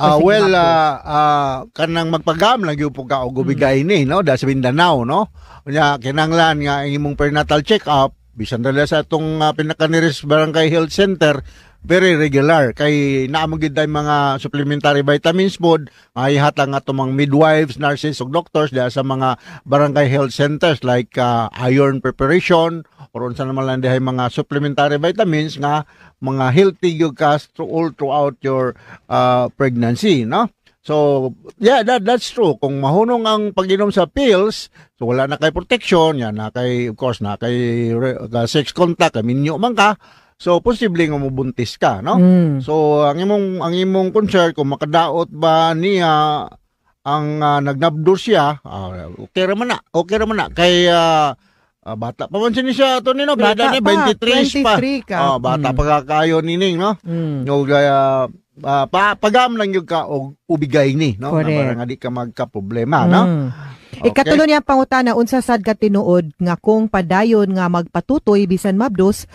kanang magpagam lang gyud po ka og ubigay ni, no? Da sa Mindanao, no? Unya kinahanglan nga ang imong prenatal check-up bisan dala sa atong pinaka-nearest barangay health center very regular kay naamo gid tay mga supplementary vitamins pod ay hatang ato mga midwives, nurses ug doctors diha sa mga barangay health centers like iron preparation or unsa naman lang dihay mga supplementary vitamins nga mga healthy gyud ka all throughout your pregnancy, no? So, yeah, that's true. Kung mahunong ang pag-inom sa pills, so wala na kay protection, yan na kay, of course, na kay sex contact, minyo man ka, so posible nga mabuntis ka, no? So, ang imong concern kung makadaot ba niya ang nagnabdo siya, okay ra man na. Kay bata pa man siya to nino, Bata niya pa, 23 pa. 23 ka. Bata pa kayo nining, no? No, pagam lang yung ka og ubigay ni, no? Correct. Na para nga di ka magka-problema, no? Ikatulo niya pangutana unsa sad ka tinuod nga kung padayon nga magpatutoy bisan mabdos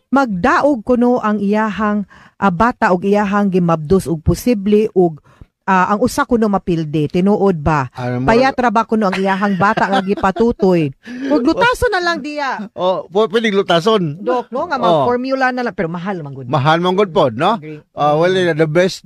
magdaog kuno ang iyahang bata og iyahang gimabdos og posible og ang usa kuno mapilde tinuod ba payat ra ba kuno ang iyahang bata nga gipatutoy ug lutason na lang diya pwede lutason Dok no nga mag-formula na lang pero mahal man gud mahal man gud pod, no? Well, the best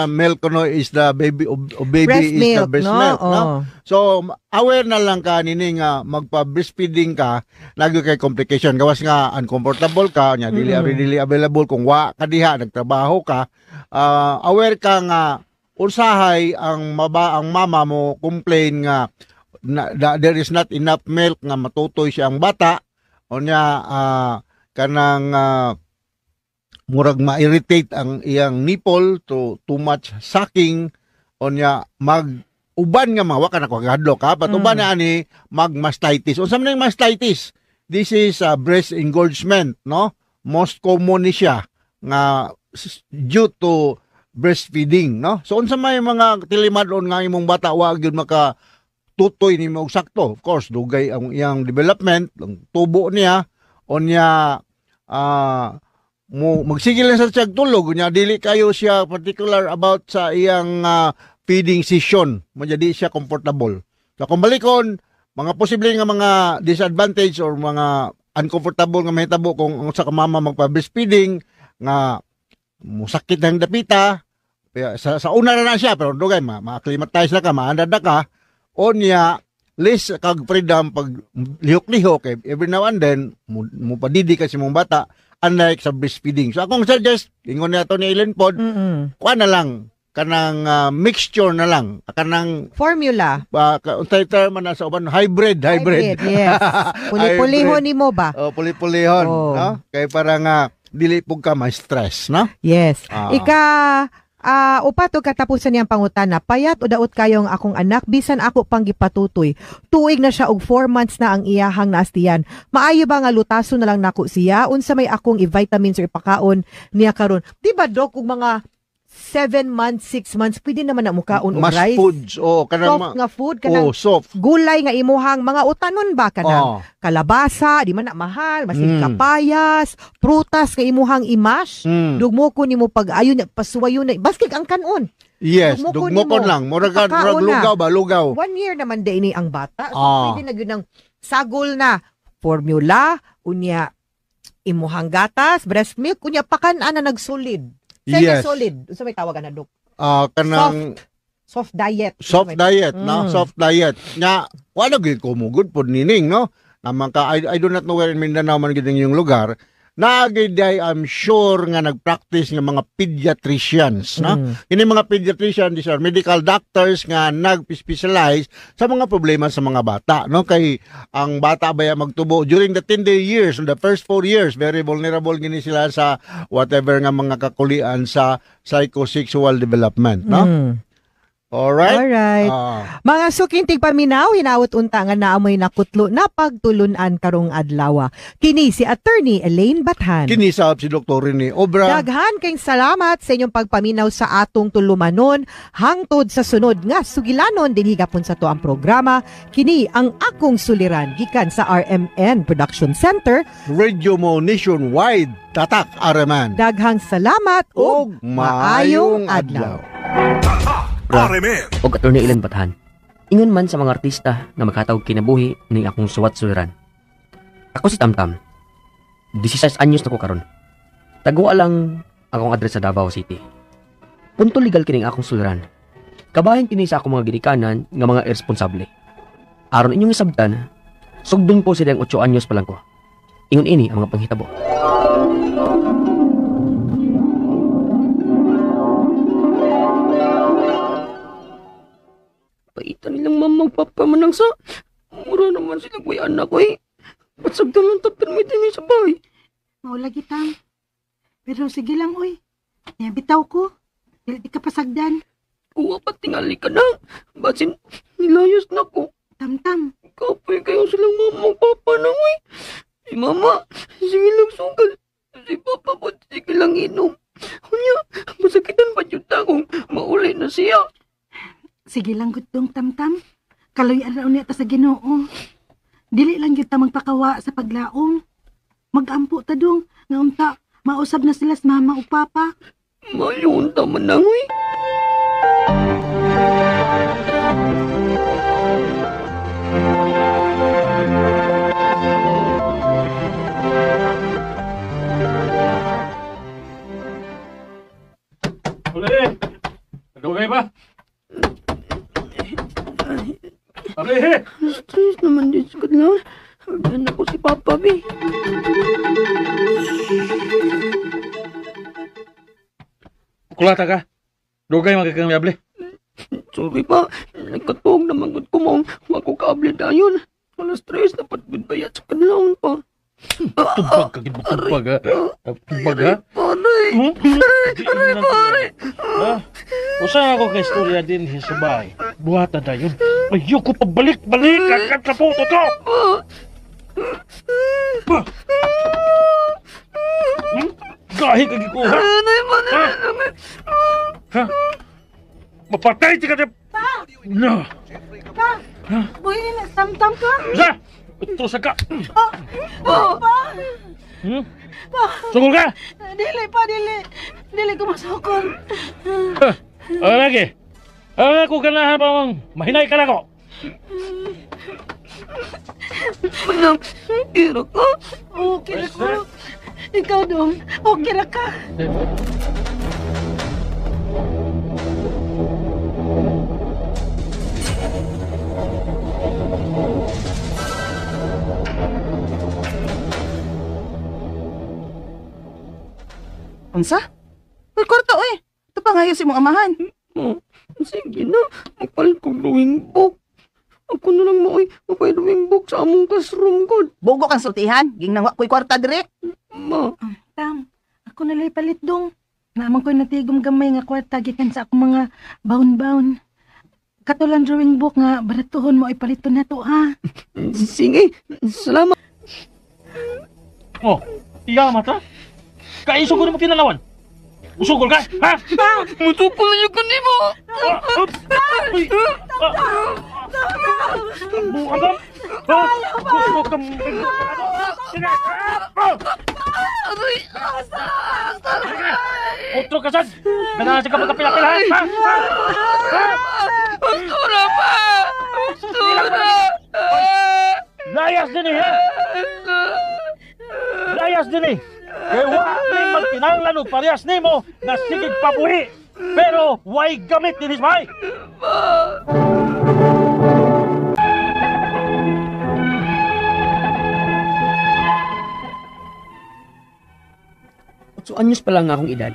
milk kuno is the baby baby breast is milk, the best no? milk, no? So aware na lang ka nini nga magpa-breastfeeding ka lagi kay complication gawas nga uncomfortable ka nya dili readily available kung wa ka diha nagtrabaho ka aware ka nga usahay ang mama mo complain nga there is not enough milk nga matutoy siya ang bata o niya kanang murag ma-irritate ang iyang nipple to too much sucking o niya uban nga mga waka na kagadlo ka patuban na ani mag-mastitis. Unsa man ang mastitis? This is breast engorgement, no? Most common ni siya nga due to breastfeeding, no? So unsa may mga tilimadon nga imong bata wa gyud maka tutoy nimo og sakto. Of course, dugay ang iyang development, ang tubo niya o niya magsigil lang sa tiyag tulog niya dili kayo siya particular about sa iyang feeding session. Mo jadi siya comfortable. So kung balikon, mga posible nga mga disadvantage or mga uncomfortable nga mahitabo kung ang sa mama magpa-breastfeeding nga musakit ng dapita, sa una na siya, pero dugay, ma-acclimatize na ka, maandad na ka, o niya, less kag freedom pag lihok-lihok, every now and then, mo padidi ka si mong bata, unlike sa breastfeeding. So akong suggest, ingon na ito ni Ellen Pod, kuha na lang, kanang mixture na lang, kanang formula. Untay term na sa uban, hybrid. Yes. Puli-pulihon ni mo ba? Puli-pulihon, no? Kaya para nga, dili po ka ma-stress, no? Yes. Upato katapusan niyang pangutana, payat o daot kayong akong anak, bisan ako pang gipatutoy. Tuig na siya og 4 months na ang iyahang naastiyan. Maayo ba nga lutaso na lang nako siya? Unsa may akong i-vitamins or ipakaon niya karon? Di ba, Dok, kung mga 7 months, 6 months, pwede naman na mukaon og rice. Mas foods, soft nga food, kanang soft. Gulay nga imuhang, mga utanon ba kanang kalabasa, di man na mahal, masin kapayas, prutas nga imuhang imash, dugmo ko nimo pag ayon pasuwayon na, baskig ang kanon. Yes, dugmo ko lang, murag lugaw ba, lugaw. 1 year naman din ini ang bata, so pwede na gyud ng sagol na formula, unya imuhang gatas, breast milk, unya pakan-an na nagsolid. Semi-solid. Yes. So may tawagan na, Dok? Kanang soft diet. Soft diet, no? Soft diet. Nga, wala gid ko mo good po nining, no? Naman ka, I do not know where in Mindanao man gid yung lugar. Nagiday, I'm sure nga nag-practice ng mga pediatricians, no? Ini mga pediatricians, these are medical doctors nga nag-specialize sa mga problema sa mga bata, no? Kay ang bata baya magtubo during the tender years, the first 4 years, very vulnerable gini sila sa whatever nga mga kakulian sa psychosexual development, no? Alright. Mga sukintig paminaw, hinawot unta nga naamoy nakutlo na pagtulunan karong adlaw. Kini si Attorney Elaine Bathan. Kini sa si Dr. Rene Obra. Daghan kayong salamat sa inyong pagpaminaw sa atong tulumanon hangtod sa sunod nga sugilanon dinhi gapon sa to ang programa. Kini ang akong suliran gikan sa RMN Production Center. Radio mo nationwide, tatak araman. Daghang salamat ug maayong adlaw. Og Attorney Elaine Bathan, ingon man sa mga artista na magkatawag kinabuhi ning akong suwat suliran. Ako si Tamtam. 16 anyos na ko karon. Tagwa lang akong address sa Davao City. Punto legal kining akong suliran. Kabahin kini sa akong mga ginikanan nga mga irresponsable. Aron inyong isabtan, sugdon po silang 8 anyos pa lang ko. Ingon ini ang mga panghitabo. Paitan nilang mamang papamanang sa mura naman sila kuya anak ko eh. Patsagdan lang tapirmit niya sa bahay. Maula gitang. Pero sige lang oy. Bitaw ko. Dili ka pasagdan. Uwa pa tingali ka na. Basin nilayas na ko. Tamtam. Kapoy kayo silang mamang papa na oy. Si mama, sige lang sugal. Si papa po, sige lang inom. Kunya, masakitan ba yun kung mauli na siya? Sige lang gutong Tamtam. Kaloy araw niya ta sa Ginoo. Dili lang gyud ta magpakawa sa paglaom. Magampo ta dong nga unta mausab na sila sa mama ug papa. Mayon ta man nang uy. Uli! Nagawagay ba? Uli! Stress naman din sa kadlaw. Hagdan ako si Papa, B. Kulata ka? Dugay magkakang liable? Sorry pa. Nagkatuog naman ko mong wako kaable dayon. Wala stress. Dapat bayat sa kadlaw pa. Tubag ka, tubag ha? Tubag ha? Pare! Usa ako kay istorya din sa bahay. Buhata na yun. Ayoko pa balik-balik agad sa puto to! Gahi ka gikuha! Ha? Mapatay ti ka na! No! Pa! Boy, Tamtam ka? Usa! Ito sa ka! Pa! Sungol ka! Dili pa, dili. Dili ko masukol. Ano lagi? Ano ako ganahan pa mong mahinay ka na ko? Manang, kira ka? Okay ra ko. Ikaw dong, okay ra ka. Unsa? Uy, kwarta, uy. Ito pa ngayon si mong amahan. Sige na, magpalit kong drawing book. Ako na lang maoy, mapay drawing book sa among classroom ko. Bugo kang sultihan. Ging nangwa ko'y kwarta direk. Ma, Tam, ako nalay palit dong. Naman ko'y natigom gamay nga kwarta gikan sa akong mga baon-baon. Katulang drawing book nga baratuhon mo ay paliton na to ha. sige, salamat. Oh, iya mata. Kaisugod mo kinalawan. Usugol ka, ha? Mutupo na yung kanimo! Buagam! Gusto ka Otro ka sad! Ganahan siya ka magkapila-pila, ha? Pastura pa! Pastura! Layas din eh, ha? Layas din eh! Kaya wala magkinanglan o parehas nimo na sigig pabuhi. Pero why gamit din ismay? So anyos pa lang nga akong edad.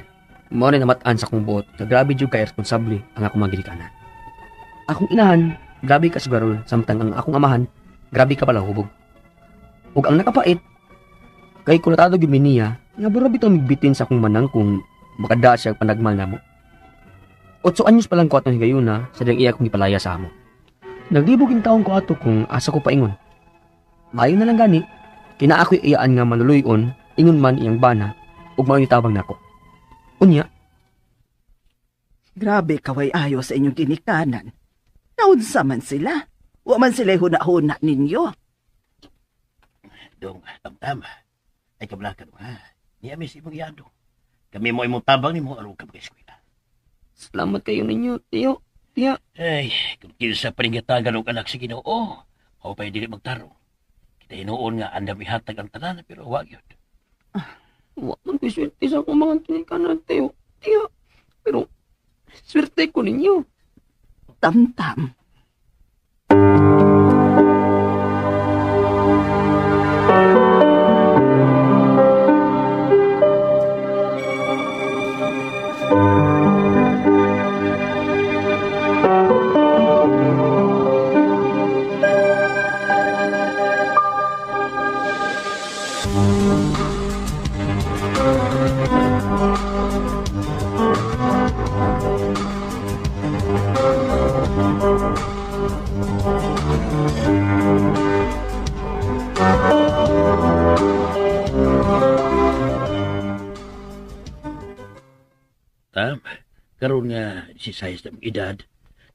Mao na namataan sa akong buot na grabe jud ka responsable ang akong mga ginikanan. Akong inahan, grabe ka sugarol, samtang ang akong amahan, grabe ka pala hubog. Ug ang nakapait, kay kulatado gyud niya, nga bura bitaw migbitin sa akong manang kung makada siya panagmal namo. 8 anyos pa lang ko atong higayuna sa diyang iya kong ipalaya sa amo. Naglibog taon ko ato kung asa ko paingon. Maayo na lang gani, kina ako'y iyaan nga manuluyon, ingon man iyang bana, ug mao ni tabang nako. Unya, Grabe kaway ayo sa inyong ginikanan. Naunsa man sila. Wa man sila huna-huna ninyo. Dong, tam-tam. Ay kablakan mo, ha? Niya may si mong iyado. Kami mo imong tabang ni mo aron ka mag-eskwela. salamat kayo ninyo, tiyo. Tiya, Ay, kung kinsa paningatagan og anak si Ginoo, ako pa'y dili magtarong. Kita hinuon nga andam ihatag ang tanan, pero wag yun. wa man ko'y swerte sa akong mga tinikanan, tiyo. Tiya, pero swerte ko ninyo. Tam-tam. Tam, karon nga si Sayas na edad,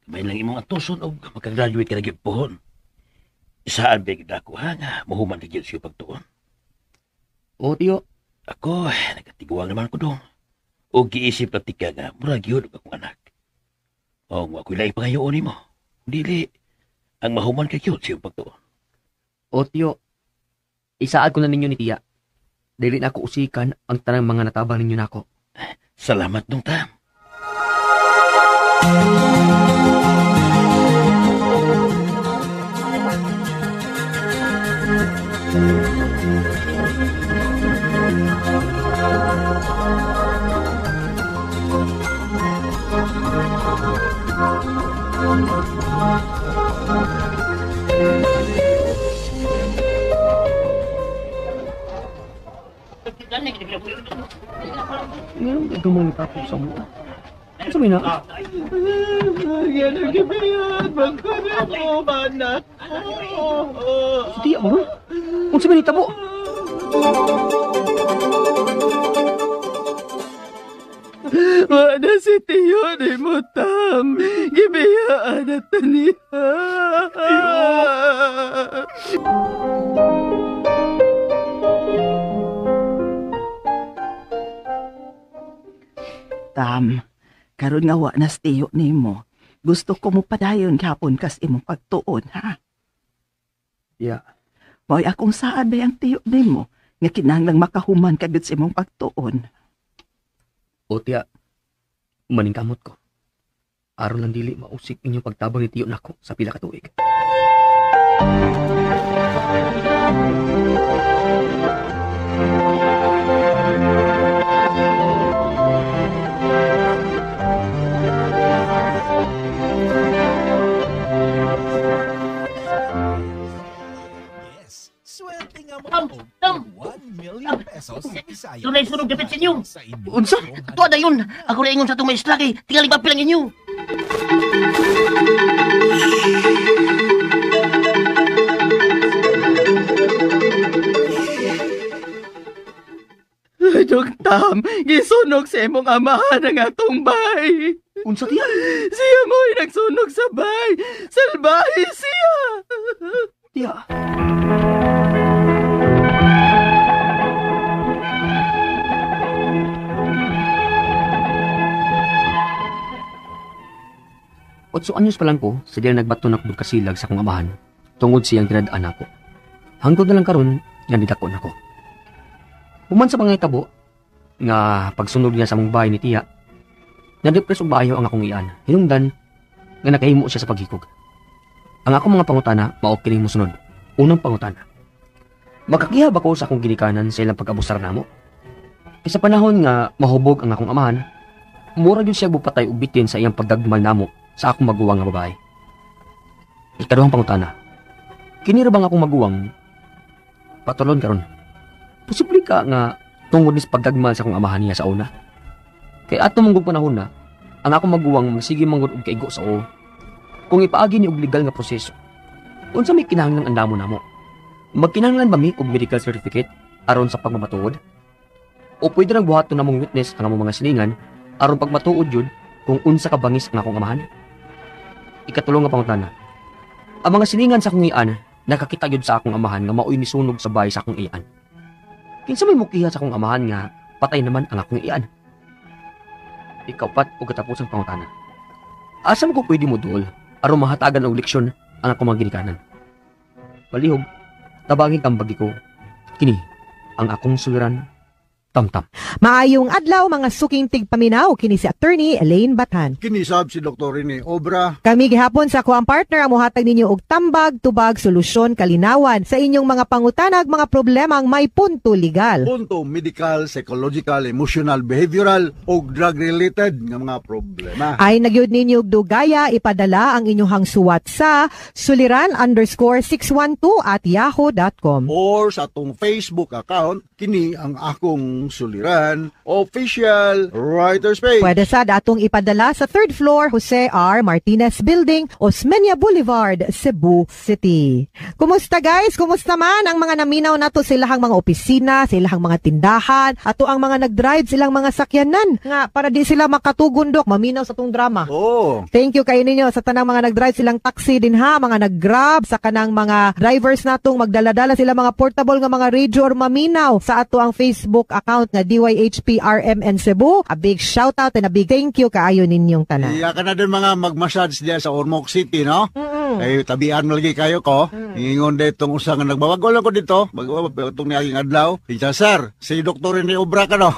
kamay lang imong atuson o makagraduate ka na gyud pohon. Isaan ba gid ako ha nga mahuman na gyud siya pagtuon. O, tiyo. Ako, nagkatiguang naman ko dong. O giisip na tika nga, murag yun ang akong anak. O nga ako'y laing pangayoon mo. Dili, ang mahuman ka yun siya pagtuon. O, tiyo. Isaad ko na ninyo ni tiya. Dili na ako usikan ang tanang mga natabang ninyo nako. Salamat dong, Tam. Ngayon, gagawin mo tapos sa muta. Ano sabi na? Si tiya mo ba? Kung sabi ni tabo? Wala si Tiyo ni mo, Tam. Gibiyaan na taniha. Tam, karon nga wa na si Tiyo ni mo. Gusto ko mo padayon gapon kas imong pagtuon, ha? Tiya, Mo'y akong saad ba ang tiyo nimo nga kinahanglang makahuman kagud sa imong pagtuon. o tiya, maningkamot ko. Aron lang dili mausik inyong pagtabang ni tiyo nako sa pila ka tuig. Tunay sunog dapit sa inyo. Unsa? Tuwa na yun. Ako na ingon sa itong maestra kay tingali ba pilang inyo. Ay, Tam, gisunog sa imong amahan ang atong bay. Unsa tiya? Siya mo'y nagsunog sa bay. Salbahe siya. Tiya. Otso anyos pa lang ko, sa diyan nagbato na kasilag sa akong amahan, tungod siyang tinadaan ako. Hangtod na lang karon, nandidako na ko. Human sa mga itabo, nga pagsunog niya sa mong bahay ni tiya, nadepress og maayo ang akong iyan, hinungdan, nga nakahimo siya sa paghikog. Ang akong mga pangutana, mao kining mosunod. Unang pangutana, makakihab ako sa akong ginikanan sa ilang pag-abusar namo. Sa panahon nga mahubog ang akong amahan, mura gyud siya bupatay og bitin sa iyang pagdagmal namo sa akong maguwang nga babae. Ikaduhang pangutana, kini ra bang akong maguwang patulon karon? Posible ka nga tungod ni sa pagdagmal sa akong amahan niya sa una. Kay ato mong panahon na, ang akong maguwang magsige manggod og kaigo sa o. Kung ipaagi ni og legal nga proseso, unsa may kinahanglan andamo namo? Magkinahanglan ba mi og medical certificate aron sa pagmamatuod? O pwede nang buhaton namong witness ang among mga silingan aron pagmatuod yun kung unsa ka bangis ang akong amahan? Ikatulong nga pangutana, ang mga silingan sa akong iyan nakakita yun sa akong amahan nga maoy nisunog sa bahay sa akong iyan. Kinsa may mukiha sa akong amahan nga patay naman ang akong iyan? Ikapat o katapusang pangutana, asa mo ko pwede mo duol aron mahatagan og leksyon ang akong mga ginikanan? Palihog, tabangin kang bagi ko, kini ang akong suliran, Tamtam. Maayong adlaw mga suking tigpaminaw kini si Attorney Elaine Batan. Kinisab si Dr. Rene Obra. Kami gihapon sa kuang partner ang muhatag ninyo og tambag, tubag, solusyon, kalinawan sa inyong mga pangutanag, mga problemang may punto legal. Punto medical, psychological, emotional, behavioral o drug-related nga mga problema. Ay nagyud ninyo og dugaya ipadala ang inyong suwat sa suliran_612@yahoo.com Or sa atong Facebook account, kini ang akong suliran, official writer's page. Pwede sad atong ipadala sa 3rd floor Jose R. Martinez Building, Osmeña Boulevard, Cebu City. Kumusta guys? Kumusta man ang mga naminaw nato silahang mga opisina, silahang mga tindahan, ato ang mga nag-drive silang mga sakyanan nga para di sila makatugundok, maminaw sa tong drama. Oh. Thank you kayo ninyo sa tanang mga nag-drive silang taxi din ha, mga nag-grab, sa kanang mga drivers natong magdala-dala sila mga portable nga mga radio or maminaw sa ato ang Facebook account nga DYHPRMN Cebu. A big shout out and a big thank you kaayo ninyong tanan. Iya ka na din mga mag-massage diya sa Ormoc City, no? Ay tabian mo lagi kayo ko. Ingon de itong usa nga nagbawag lang ko dito. Itong niaging adlaw. Isa sir, si Dr. Rene Obra ka no.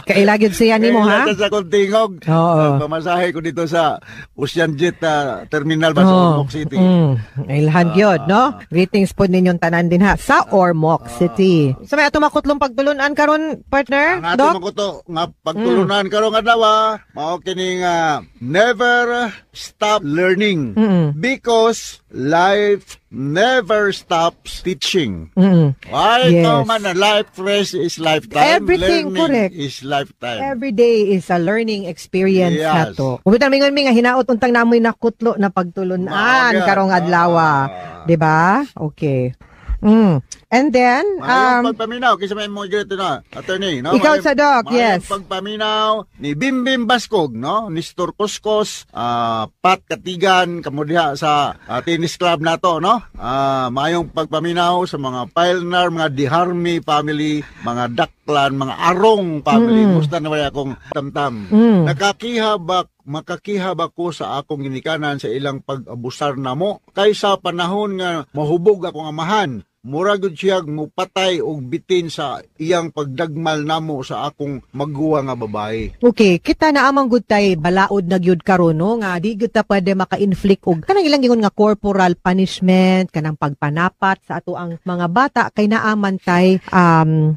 Kailagid siya nimo ha. Sa kontingog. Pamasahe ko dito sa Ocean Jet Terminal ba sa Ormoc City. Ilhan gyud no. Greetings po ninyong tanan din ha sa Ormoc City. Sa may ato makutlong pagtulunan karon partner, ang Doc? ato makuto nga pagtulunan karon adlaw mao kini nga never stop learning because life never stops teaching. Why Yes. man na life race is lifetime. Everything learning correct. is lifetime. Every day is a learning experience Yes. na to. Ubitan mingon mi nga hinaot untang namoy nakutlo na pagtulunan karong adlaw. 'Di ba? Okay. And then, Mayong pagpaminaw, kisa may mga ganito na, attorney, no? Ikaw sa Doc, yes. Mayong pagpaminaw ni Bimbim Baskog, no? Ni Nestor Coscos, Pat Katigan, kamudiha sa tennis club nato, no? Mayong pagpaminaw sa mga Pilnar, mga Diharmi family, mga Daklan, mga Arong family. Musta na wala akong tamtam. Nakakihab makakihab ako sa akong ginikanan sa ilang pag-abusar namo. Kaysa panahon nga mahubog akong amahan, mura gud siya mupatay og bitin sa iyang pagdagmal namo sa akong magguwa nga babae. Okay, kita na amang gud tay balaod na gyud karon no nga di gyud ta pwede maka-inflict og kanang ilang gingon nga corporal punishment kanang pagpanapat sa ato ang mga bata kay naaman tay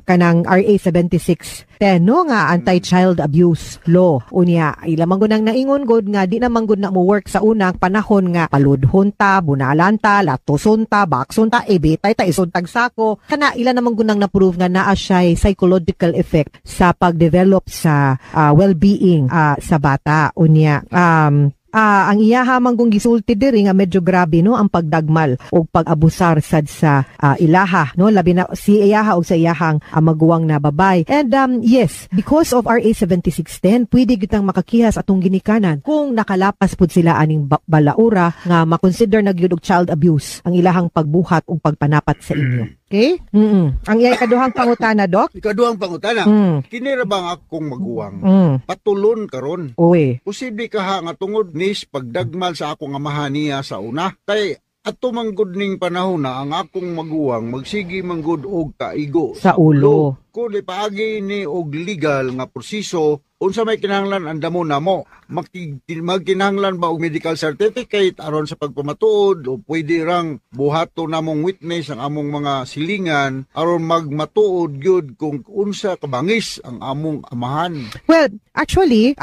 kanang RA 7610 no nga anti-child abuse law. Unya ila man gud nang naingon gud nga di naman gud na mo work sa unang panahon nga paludhon ta, bunalan ta, latoson ta, bakson ta, ebitay ta tag sako kana ila namang gunang na-prove nga naa siya psychological effect sa pagdevelop sa well-being sa bata. Unya ang iyaha manggong gisulti diri nga medyo grabe no ang pagdagmal o pag-abusar sad sa ilaha no labi na si iyaha o sa iyahang maguwang na babay. And yes, because of RA 7610 pwede gitang makakihas atong ginikanan kung nakalapas pud sila aning balaura nga makonsider na gyud og child abuse ang ilahang pagbuhat o pagpanapat sa inyo. Okay? Ang iyay kaduhang pangutana, Doc? Ikaduhang pangutana. Kini ra bang akong maguwang? Patulon karon. Uy. Posible ka nga tungod nis pagdagmal sa akong amahan niya sa una. Kay ato manggod ning panahon na ang akong maguwang magsigi manggod og kaigo sa ulo. Kung ipaagi ni og legal nga proseso, unsa may kinahanglan andamo namo? Magkinahanglan ba og medical certificate aron sa pagpamatuod o pwede rang buhato namong witness ang among mga silingan aron magmatuod gyud kung unsa kabangis ang among amahan? Well, actually,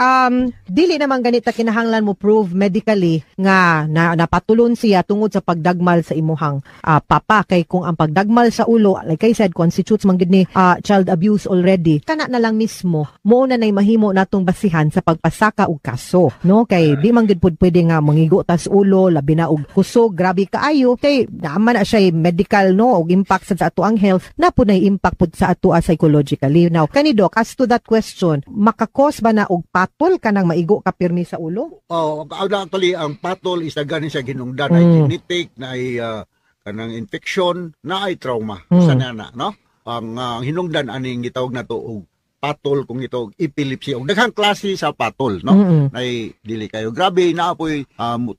dili naman ganita kinahanglan mo prove medically nga napatulon siya tungod sa pagdagmal sa imuhang papa kay kung ang pagdagmal sa ulo like I said constitutes man gid ni child abuse already kana na lang mismo mo na nay mahimo natong basihan sa pagpasaka og kaso no kay di man gid pud pwede nga mangigo tas ulo labi na og kusog grabe kaayo kay naman na siya medical no og impact sa ato ang health na pud nay impact pud sa ato psychologically. Now kani Doc, as to that question, makakos ba na og patol kanang maigo ka pirmi sa ulo? Actually ang patol is gani siya ginungdan ay genetic na ay kanang infection na ay trauma sa nana no. Ang hinungdan aning gitawag nato og patol kung ito epilepsy o daghang klase sa patol no ay dili kayo grabe na apoy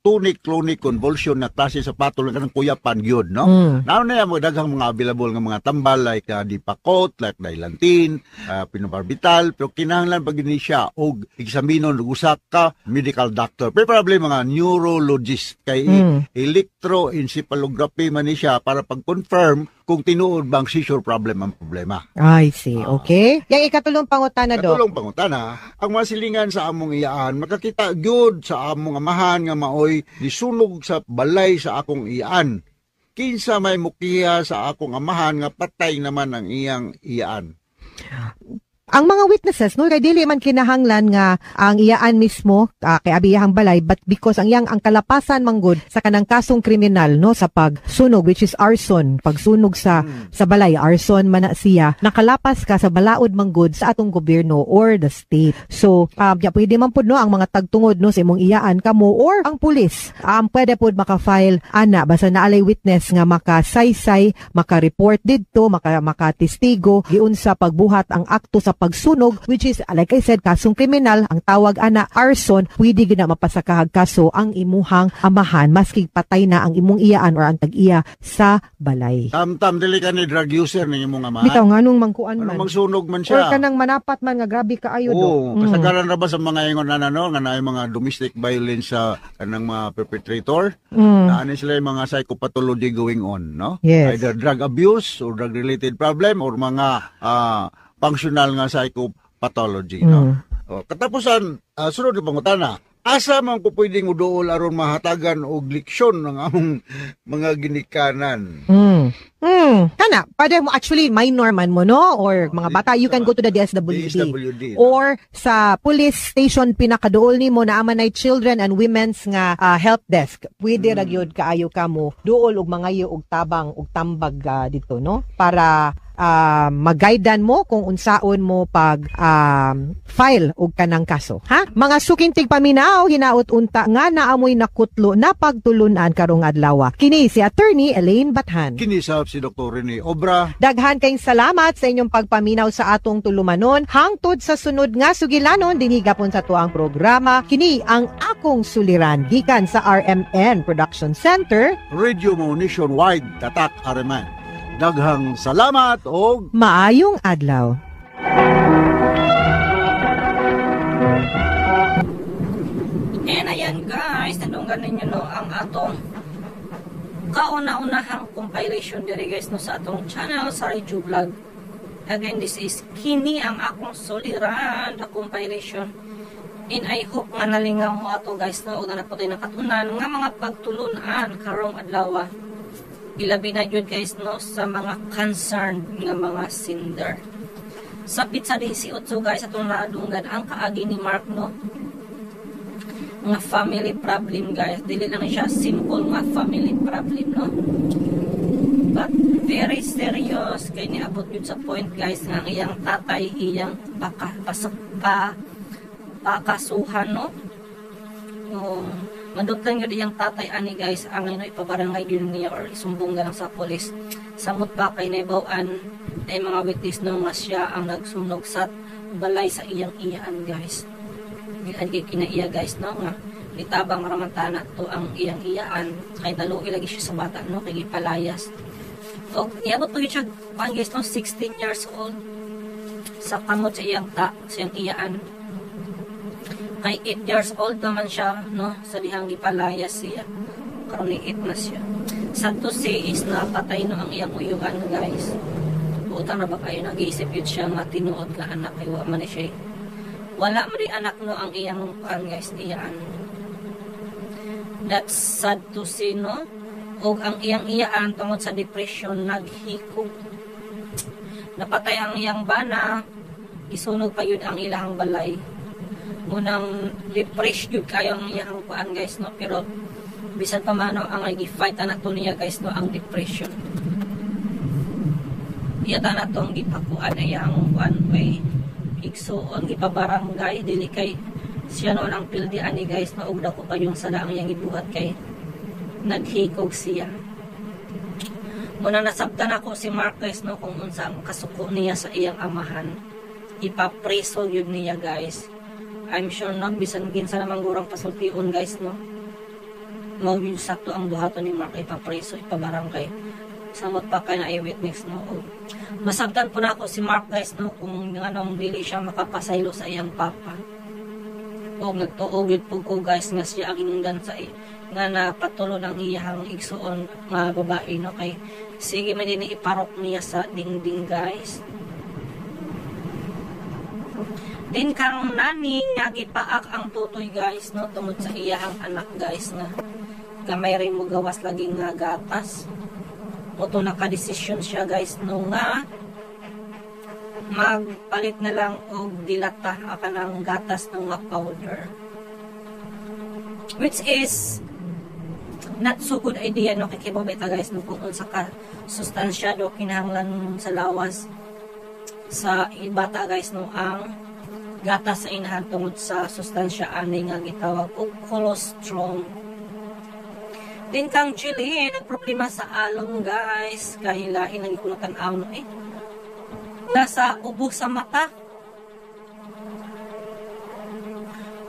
tonic clonic convulsion na klase sa patol kanang kuyapan gyud no now na mo daghang mga available nga mga tambal like Dipacot like Dilantin Pinobarbital pero kinahanglan pag ini siya og eksaminon usa ka medical doctor preferably mga neurologist kay electroencephalography man ni siya para pag-confirm kung tinuod bang seizure problem ang problema. I see. Okay. Yang ikatulong pangutana, Doc. Katulong pangutana, ang mga silingan sa among iyaan, makakita gyud sa among amahan nga maoy nisunog sa balay sa akong iyaan. Kinsa may mukiha sa akong amahan nga patay naman ang iyang iyaan. Ang mga witnesses, no, kay dili man kinahanglan nga ang iyaan mismo kay abiyahang balay, but because ang kalapasan manggod sa kanang kasong kriminal, no, sa pagsunog, which is arson, pagsunog sa balay, arson man na siya, nakalapas ka sa balaod manggod sa atong gobyerno or the state. So, pwede man pud no ang mga tagtungod no sa imong iyaan kamo or ang pulis, pwede pud maka-file ana basta naalay witness nga makasaysay, maka-report didto, maka-testigo giun sa pagbuhat ang akto sa pagsunog, which is like I said kasong kriminal, ang tawag ana arson, pwede gina mapasakahag kaso ang imuhang amahan maski patay na ang imong iyaan or ang tag-iya sa balay. Tam dili ka ni drug user ni imong amahan. Bitaw nganong mangkuan man. Magsunog man siya. Or kanang manapat man nga grabe kaayo do. Kasagaran ra ba sa mga ingon na no nga naay mga domestic violence sa kanang mga perpetrator? Naani sila yung mga psychopathology going on, no? Yes. Either drug abuse or drug related problem or mga functional nga psychopathology, no? Katapusan, sunod na pangutana, asa man ko pwedeng udool aron mahatagan og leksyon ng among mga ginikanan? Kana, pwede mo actually minor man mo, no? Or mga bata, you can go to the DSWD. Or sa police station pinakaduol ni mo na amanay children and women's nga help desk. Pwede ra gyud kaayo kamo duol og mangayo og tabang og tambag dito, no? Para mag-guidean mo kung unsaon mo pag file og kanang kaso. Ha? Mga sukintig paminaw, hinaot unta nga naamoy nakutlo na pagtulunan karong adlaw. Kini si Attorney Elaine Bathan. Kinisab si Dr. Rene Obra. Daghan kayong salamat sa inyong pagpaminaw sa atong tulumanon. Hangtod sa sunod nga sugilanon, dinhigapon sa tuang programa. Kini ang akong suliran gikan sa RMN Production Center. Radio mo nationwide, tatak Areman. Daghang salamat o maayong adlaw. And ayan guys, tanunggan ninyo no ang atong kauna-unahang compilation diri guys no sa atong channel sa Radio Vlog. Again, this is kini ang akong suliran na compilation. And I hope nga nalingaw mo ato guys no, o na napotoy nakatunan nga mga pagtulunan karong adlaw. Ilabi na yun guys no sa mga concerned nga mga sender. Sapit sa 18 guys atong naadunggan ang kaagi ni Mark no nga family problem guys. Dili lang siya simple nga family problem no, but very serious kay niabot yun sa point guys nga iyang tatay iyang pakasuhan no. Madutang yun iyang tatay ani guys ang ipabarangay yun niya or isumbong lang sa polis. Samot pa kay naibawaan ay mga witness no nga siya ang nagsunog sa balay sa iyang iyaan guys. Gilan kay kinaiya guys no nga nitabang ramantana to ang iyang iyaan kay naluoy lagi siya sa bata no kay gipalayas. O iabot po siya pang guys no 16 years old sa kamot sa iyang iyaan. Kay 8 years old naman siya no sa dihang gipalayas siya karon ni 8 na siya. Santo si is napatay no ang iyang uyugan guys. Utang na ba kayo nag-iisip yun siya nga tinuod nga anak kay wa man siya. Wala man anak no ang iyang guys iyaan. That's sad to see no. Og ang iyang iyaan tungod sa depression naghikog. Napatay ang iyang bana, isunog pa yun ang ilang balay. Munang depressed yun kayo ang iyang kuan guys no, pero bisan pa man ang nag-fight anak to niya guys no ang depression. Iyata na tong gipakuan iyang kuan way igsoon gipabarangay dili kay siya noon ang pildi ani guys no og dako pa yung sada ang iyang gibuhat kay naghikog siya. Muna nasabtan ako si Marcus no kung unsa ang kasuko niya sa iyang amahan. Ipapreso yun niya guys. I'm sure no bisan kinsa namang gurang pasultiun guys no. Mao yun sakto ang buhaton ni Mark ipapreso ipabarangay. Samot pa kay na eyewitness no. Masabtan po na ako si Mark guys no kung anong dili siya makapasaylo sa iyang papa. O nagtuog yun po ko guys nga siya ang inungdan sa nga napatulo ng iyang igsuon nga babae no kay sige man din iparok niya sa dingding guys. Din karong nani nga gipaak ang tutoy guys no tungod sa iyang anak guys nga gamay rin mo gawas lagi nga gatas. Oto naka-desisyon siya guys no nga magpalit na lang og dilata akan ang gatas ng nga powder. Which is not so good idea no kay kibabeta guys no kung unsa ka sustansya do kinahanglan sa lawas sa bata guys no ang gatas sa inahan tungod sa sustansya ani nga gitawag og colostrum. Din kang chili nagproblema sa alon guys kay lahi nang ikunutan aw no nasa ubo sa mata.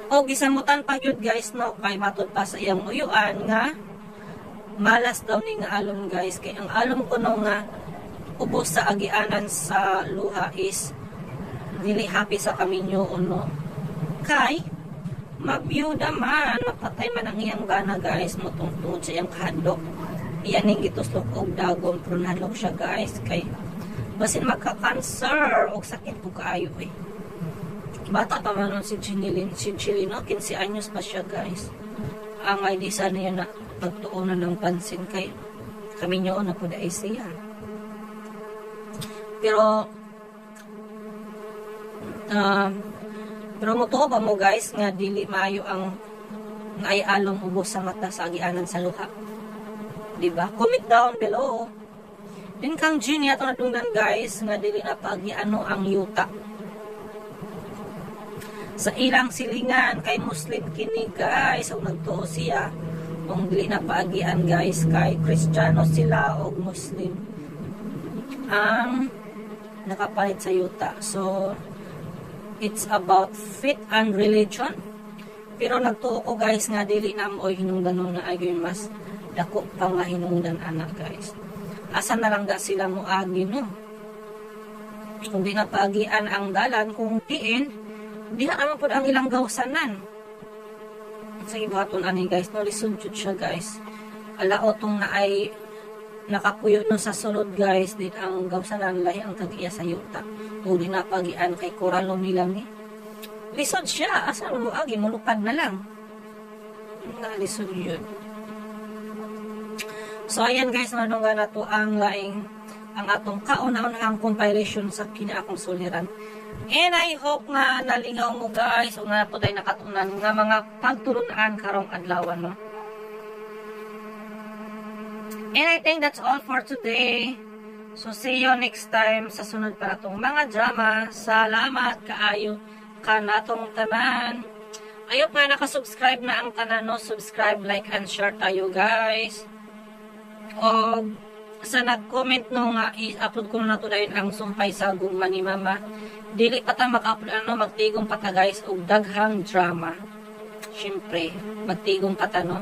O gisamutan pa yun guys no kay matod pa sa iyang uyuan nga malas daw ni nga alon guys kay ang alon ko no nga ubo sa agianan sa luha is dili happy sa kaminyo no kay mabyuda man mapatay man ang iyang bana guys mo tungtungod sa iyang kahadlok iyan ning gituslok og dagom pero nalok siya guys kay basin magka-cancer o sakit po kaayo bata pa man si Chinilino 15 anyos pa siya guys ang ay di sana niya na pagtuunan ng pansin kay kaminyo na po dahil siya pero mutuo ba mo guys nga dili maayo ang ay along ubos sa mata sa agianan sa luha, diba? Comment down below Din kang Gini ato natungdan guys nga dili na pagiano ang yuta. Sa ilang silingan kay Muslim kini guys ug nagtuo siya kung dili na paagian guys kay Kristiyano sila o Muslim ang nakapalit sa yuta. So it's about faith and religion. Pero nagtuo ko guys nga dili na mo hinungdanon na ay mas dako pa nga hinungdan anak guys. Asa na lang ga sila mo agi no? Kung di na paagian ang dalan kung tiin, di na naman po ang ilang gawsanan. Sa ibaton ani guys, no listen jud siya guys. Alaotong na ay nakapuyo no sa sulod guys, di ang gawsanan lahi ang tag-iya sa yuta. Kung di na paagian kay koralo nila ni. Lisod siya, asa mo agi mulupad na lang. Lisod yun. So ayan guys, manunga na to ang laing ang atong kauna-unang compilation sa kini akong suliran. And I hope nga nalingaw mo guys o nga po tayo nakatunan nga mga pagturunan karong adlaw no. And I think that's all for today. So see you next time sa sunod para tong mga drama. Salamat kaayo kanatong tanan. Ayo pa nakasubscribe na ang tanan no, subscribe, like and share tayo guys. O sa nag-comment no nga i-upload ko na to dahil ang sumpay sa guma ni mama. Dili pa ta mag-upload magtigong pa ta guys og daghang drama. Syempre, magtigong pa ta no.